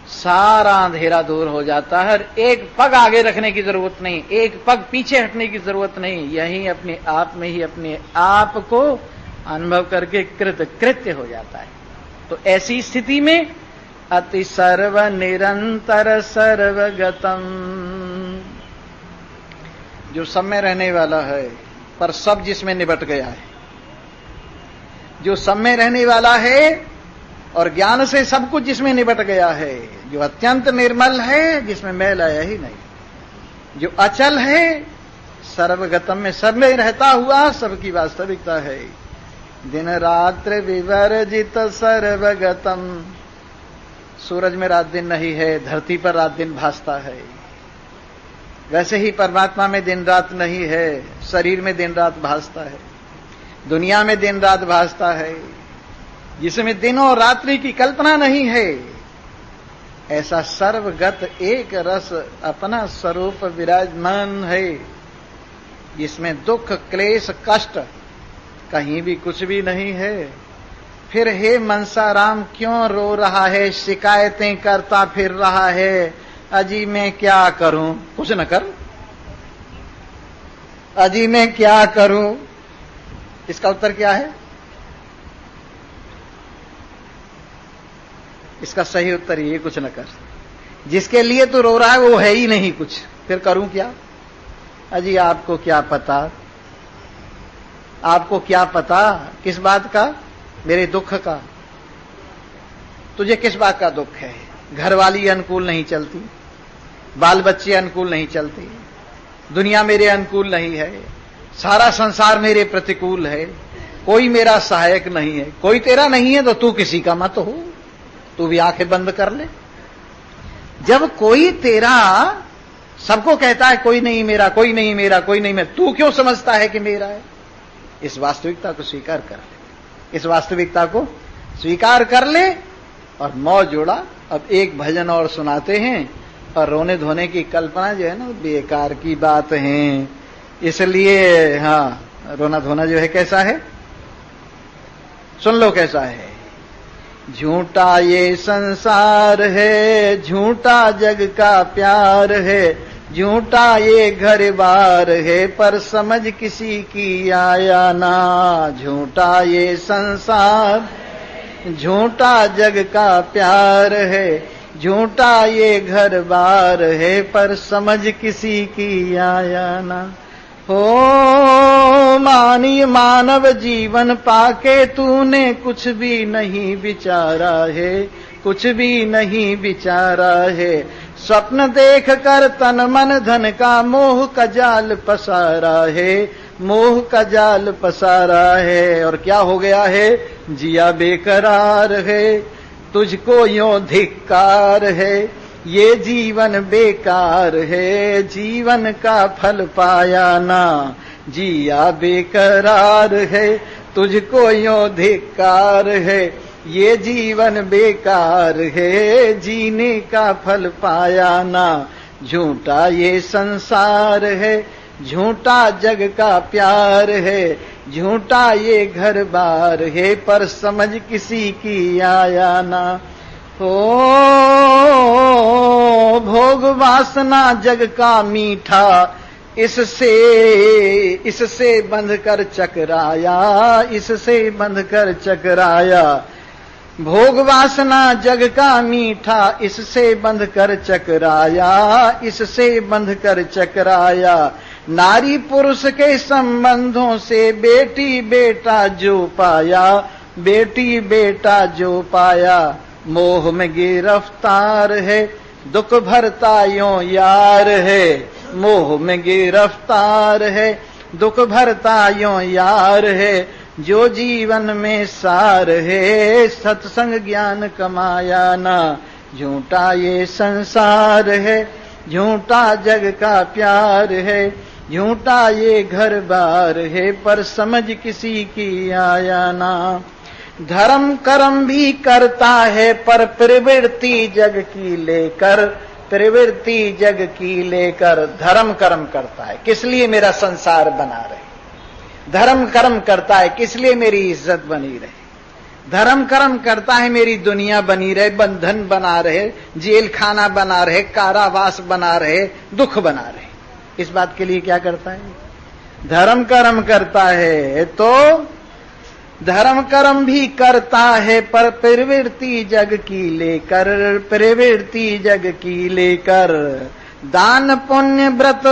[SPEAKER 1] सारा अंधेरा दूर हो जाता है। एक पग आगे रखने की जरूरत नहीं, एक पग पीछे हटने की जरूरत नहीं। यही अपने आप में ही अपने आप को अनुभव करके कृत्य हो जाता है। तो ऐसी स्थिति में अति सर्व निरंतर सर्वगतम, जो सब में रहने वाला है पर सब जिसमें निबट गया है, जो सब में रहने वाला है और ज्ञान से सब कुछ जिसमें निबट गया है, जो अत्यंत निर्मल है, जिसमें मैल आया ही नहीं, जो अचल है, सर्वगतम में सब में रहता हुआ सबकी वास्तविकता है। दिन रात्र विवर्जित सर्वगतम, सूरज में रात दिन नहीं है, धरती पर रात दिन भासता है। वैसे ही परमात्मा में दिन रात नहीं है, शरीर में दिन रात भासता है, दुनिया में दिन रात भासता है। जिसमें दिन और रात्रि की कल्पना नहीं है, ऐसा सर्वगत एक रस अपना स्वरूप विराजमान है, जिसमें दुख क्लेश कष्ट कहीं भी कुछ भी नहीं है। फिर हे मनसाराम क्यों रो रहा है, शिकायतें करता फिर रहा है, अजी मैं क्या करूं? कुछ न कर, अजी मैं क्या करूं? इसका उत्तर क्या है? इसका सही उत्तर ये, कुछ न कर। जिसके लिए तू रो रहा है वो है ही नहीं कुछ, फिर करूं क्या? अजी आपको क्या पता, आपको क्या पता किस बात का? मेरे दुख का। तुझे किस बात का दुख है? घरवाली अनुकूल नहीं चलती, बाल बच्चे अनुकूल नहीं चलते, दुनिया मेरे अनुकूल नहीं है, सारा संसार मेरे प्रतिकूल है, कोई मेरा सहायक नहीं है। कोई तेरा नहीं है तो तू किसी का मत हो, तू भी आंखें बंद कर ले। जब कोई तेरा, सबको कहता है कोई नहीं मेरा, कोई नहीं मेरा, कोई नहीं मेरा, तू क्यों समझता है कि मेरा है? इस वास्तविकता को स्वीकार कर ले, इस वास्तविकता को स्वीकार कर ले और मौज जोड़ा। अब एक भजन और सुनाते हैं, और रोने धोने की कल्पना जो है ना बेकार की बात है, इसलिए हाँ रोना धोना जो है कैसा है सुन लो कैसा है। झूठा ये संसार है, झूठा जग का प्यार है, झूठा ये घर बार है, पर समझ किसी की आया ना। झूठा ये संसार, झूठा जग का प्यार है, झूठा ये घर बार है, पर समझ किसी की आया ना। हो मानिए मानव जीवन पाके तूने कुछ भी नहीं विचारा है, कुछ भी नहीं विचारा है। स्वप्न देख कर तन मन धन का मोह का जाल पसारा है, मोह का जाल पसारा है। और क्या हो गया है? जिया बेकरार है, तुझको यों धिक्कार है, ये जीवन बेकार है, जीवन का फल पाया ना। जिया बेकरार है, तुझको यों धिक्कार है, ये जीवन बेकार है, जीने का फल पाया ना। झूठा ये संसार है, झूठा जग का प्यार है, झूठा ये घर बार है, पर समझ किसी की आया ना। ओ भोग वासना जग का मीठा, इससे बंध कर चकराया, इससे बंध कर चकराया। भोग वासना जग का मीठा, इससे बंध कर चकराया, इससे बंध कर चकराया। नारी पुरुष के संबंधों से बेटी बेटा जो पाया, बेटी बेटा जो पाया। मोह में गिरफ्तार है, दुख भरता यों यार है, मोह में गिरफ्तार है, दुख भरता यों यार है। जो जीवन में सार है, सत्संग ज्ञान कमाया ना। झूठा ये संसार है, झूठा जग का प्यार है, झूठा ये घर बार है, पर समझ किसी की आया ना। धर्म कर्म भी करता है, पर प्रवृत्ति जग की लेकर, प्रवृत्ति जग की लेकर। धर्म कर्म करता है किस लिए? मेरा संसार बना रहे। धर्म कर्म करता है किस लिए? मेरी इज्जत बनी रहे। धर्म कर्म करता है मेरी दुनिया बनी रहे, बंधन बना रहे, जेल खाना बना रहे, कारावास बना रहे, दुख बना रहे। इस बात के लिए क्या करता है? धर्म कर्म करता है। तो धर्म कर्म भी करता है, पर प्रवृत्ति जग की लेकर, प्रवृत्ति जग की लेकर। दान पुण्य व्रत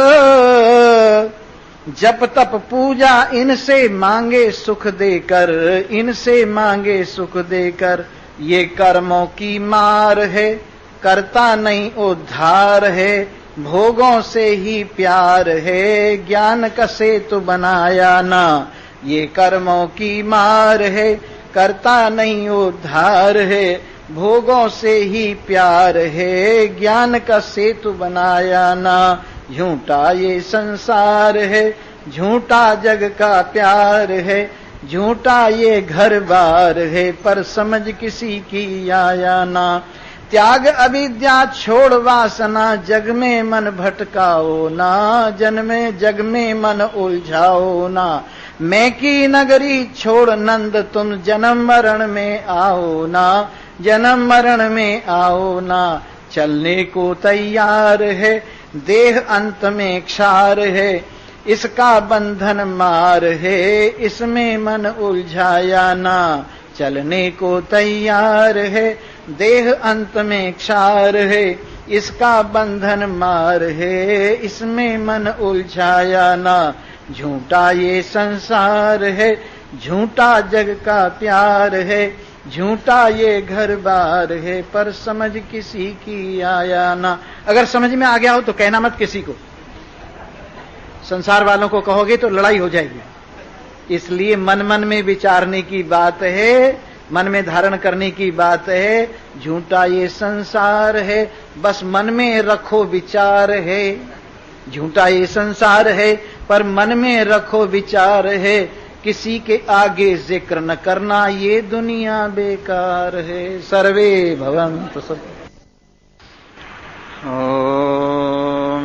[SPEAKER 1] जप तप पूजा, इनसे मांगे सुख देकर, इनसे मांगे सुख देकर। ये कर्मों की मार है, करता नहीं उद्धार है, भोगों से ही प्यार है, ज्ञान का सेतु बनाया ना। ये कर्मों की मार है, करता नहीं उद्धार है, भोगों से ही प्यार है, ज्ञान का सेतु बनाया ना। झूठा ये संसार है, झूठा जग का प्यार है, झूठा ये घर बार है, पर समझ किसी की आया ना। त्याग अविद्या छोड़ वासना, जग में मन भटकाओ ना, जन्मे जग में मन उलझाओ ना। मैं की नगरी छोड़ नंद तुम, जन्म मरण में आओ ना, जन्म मरण में आओ ना। चलने को तैयार है, देह अंत में क्षार है, इसका बंधन मार है, इसमें मन उलझाया ना। चलने को तैयार है, देह अंत में क्षार है, इसका बंधन मार है, इसमें मन उलझाया ना। झूठा ये संसार है, झूठा जग का प्यार है, झूठा ये घर बार है, पर समझ किसी की आया ना। अगर समझ में आ गया हो तो कहना मत किसी को, संसार वालों को कहोगे तो लड़ाई हो जाएगी। इसलिए मन मन में विचारने की बात है, मन में धारण करने की बात है। झूठा ये संसार है, बस मन में रखो विचार है। झूठा ये संसार है, पर मन में रखो विचार है। किसी के आगे जिक्र न करना, ये दुनिया बेकार है। सर्वे भवन्तु सुखिनः। ओम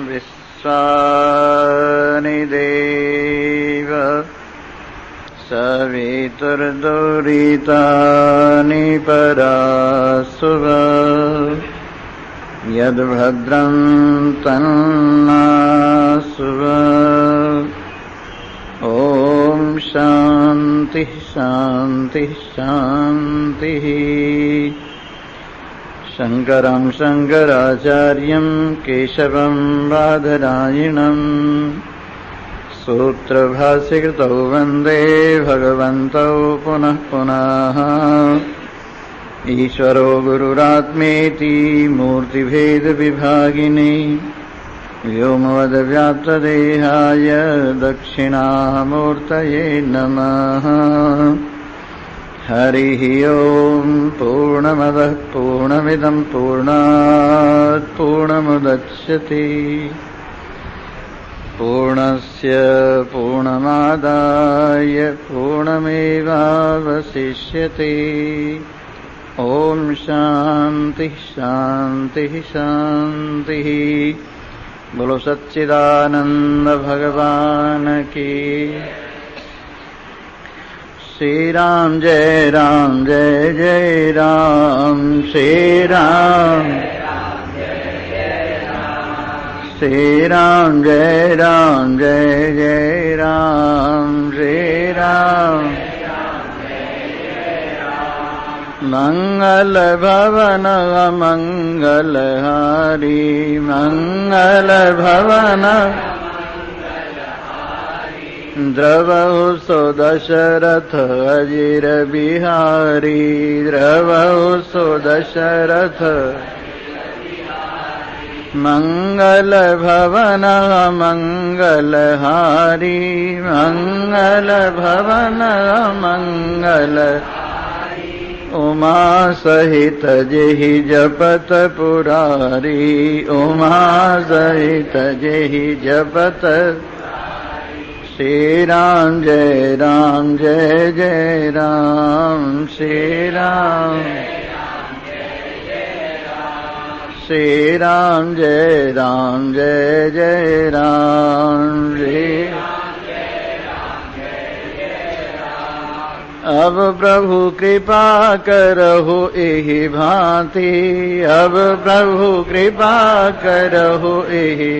[SPEAKER 1] विश्वानि देव सवितुर्दुरितानि परासुव, यद्भद्रं तन्नासुव। ओम शांति शांति शांति। शंकरं शंकराचार्यं केशवं बादरायणं, सूत्रभाष्यकृतौ वन्दे भगवन्तौ पुनः पुनः। ईश्वरो गुरुरात्मेति मूर्तिभेदविभागिने, व्योमवद्व्याप्तदेहाय दक्षिणामूर्तये नमः। हरिः ओम्। पूर्णमदः पूर्णमिदं पूर्णात् पूर्णमुदच्यते, पूर्णस्य पूर्णमादाय पूर्णमेवावशिष्यते। ओम शांति शांति शांति। बोलो सच्चिदानंद भगवान की। श्री राम जय राम, श्री राम श्री राम जय राम, श्री राम। मंगल भवन मंगलहारी, मंगल भवन द्रवहु सो दशरथ अजिर बिहारी, द्रवहु सो दशरथ। मंगल भवन मंगलहारी, मंगल भवन मंगल। उमा सहित जेहि जपत पुरारी, उमा सहित जेहि जपत। श्री राम जय राम, श्री राम। श्री राम जय राम, श्री। अब प्रभु कृपा करहु एहि भांति, अब प्रभु कृपा करहु एहि।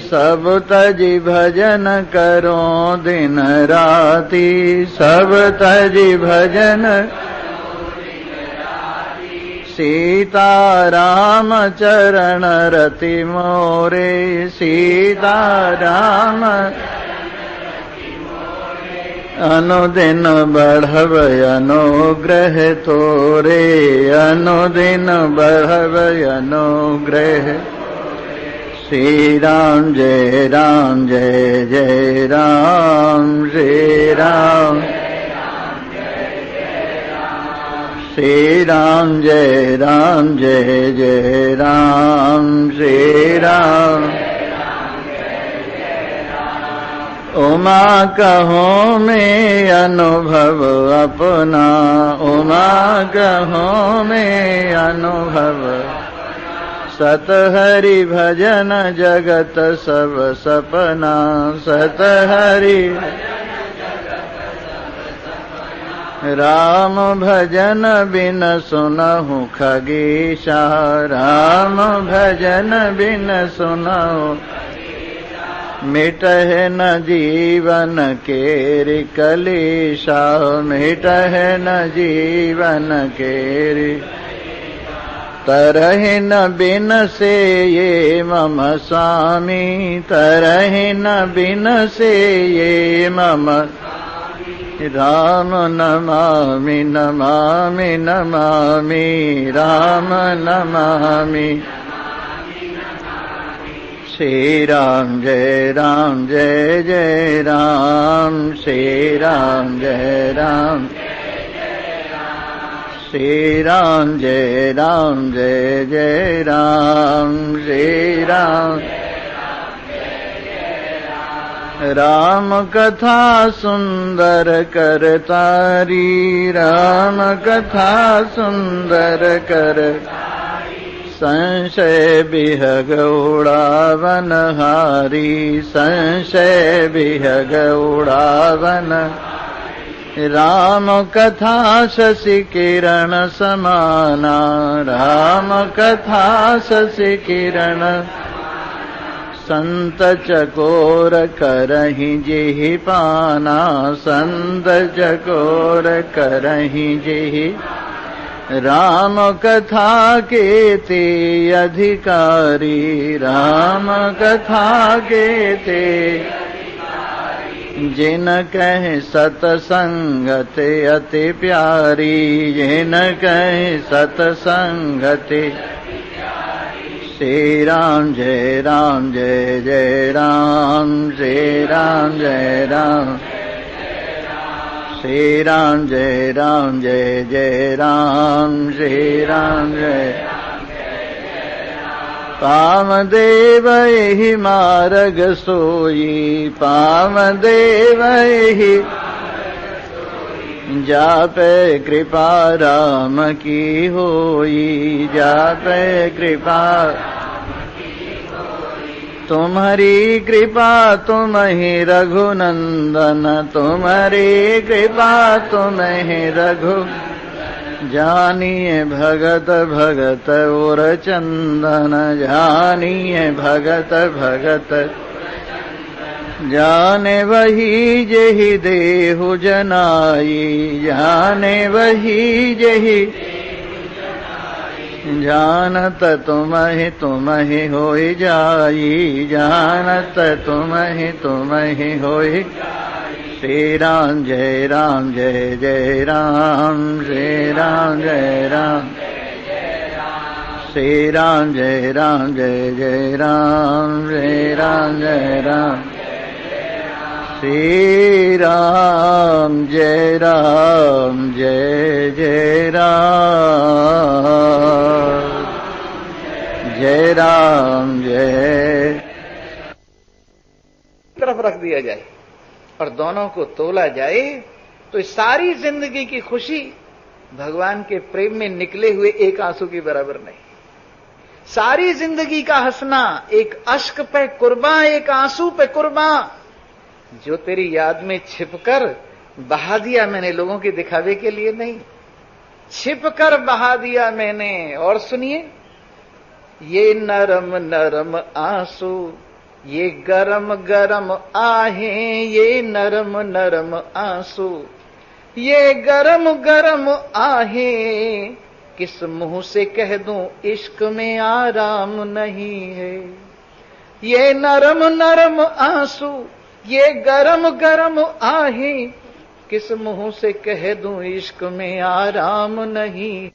[SPEAKER 1] सब तजि भजन करो दिन राति, सब तजि भजन। सीता राम चरण रति मोरे, सीता राम। अनुदिन बढ़व अनुग्रह तोरे, अनुदिन बढ़व अनुग्रह। श्री राम जय राम, श्री राम। श्री राम जय राम, श्री राम।
[SPEAKER 2] उमा कहो में अनुभव अपना, उमा कहो में अनुभव, सत हरि भजन जगत सब सपना, सत हरि राम भजन बिन सुनहु खगीशा, राम भजन बिन सुनहु मिटहे न जीवन केरि कलेशा, मिटहे न जीवन केरि, तरहि न बिन से ये मम स्वामी, तरहि न बिन से ये मम, राम नमामि नमामि नमामि, राम नमामि। श्री राम जय जय राम, श्री राम जय राम, श्री राम जय जय राम, श्री राम। राम कथा सुंदर करतारी, राम कथा सुंदर कर, संशय बिहग उड़ावन हारी, संशय बिहग उड़ावन, राम कथा शशि किरण समाना, राम कथा शशि किरण, संत चकोर करहि जेहि पाना, संत चकोर करहि जेहि, राम कथा के ते अधिकारी, राम कथा के ते, जिन कह सतसंगत अति प्यारी, जिन कह सतसंगति, श्री राम जय जय राम, श्री राम जय राम, श्री राम जय जय राम, श्री राम जय। पावदेव एहि मार्ग सोई, पावदेव एहि जापे कृपा राम की होई, जापे कृपा, तुम्हारी कृपा तुम्हि रघुनंदन, तुम्हारी कृपा तुम्हि रघु, जानिए भगत भगत और चंदन, जानिए भगत भगत, जाने वही जेहि देहु जनाई, जाने वही जेहि, जानत तुम्हि होई जाई, जानत तुम्हि होई। श्री राम जय जय राम, श्री राम जय राम, श्री राम जय जय राम, श्री राम जय राम, श्री राम जय जय राम, जय राम जय।
[SPEAKER 1] तरफ रख दिया जाए और दोनों को तोला जाए तो इस सारी जिंदगी की खुशी भगवान के प्रेम में निकले हुए एक आंसू के बराबर नहीं। सारी जिंदगी का हंसना एक अश्क पे कुर्बान, एक आंसू पे कुर्बान, जो तेरी याद में छिपकर बहा दिया मैंने, लोगों के दिखावे के लिए नहीं, छिपकर बहा दिया मैंने। और सुनिए, ये नरम नरम आंसू, ये गरम गरम आहें, ये नरम नरम आंसू, ये गरम गरम आहें, किस मुंह से कह दूं इश्क में आराम नहीं है। ये नरम नरम आंसू, ये गरम गरम आहें, किस मुंह से कह दूं इश्क में आराम नहीं।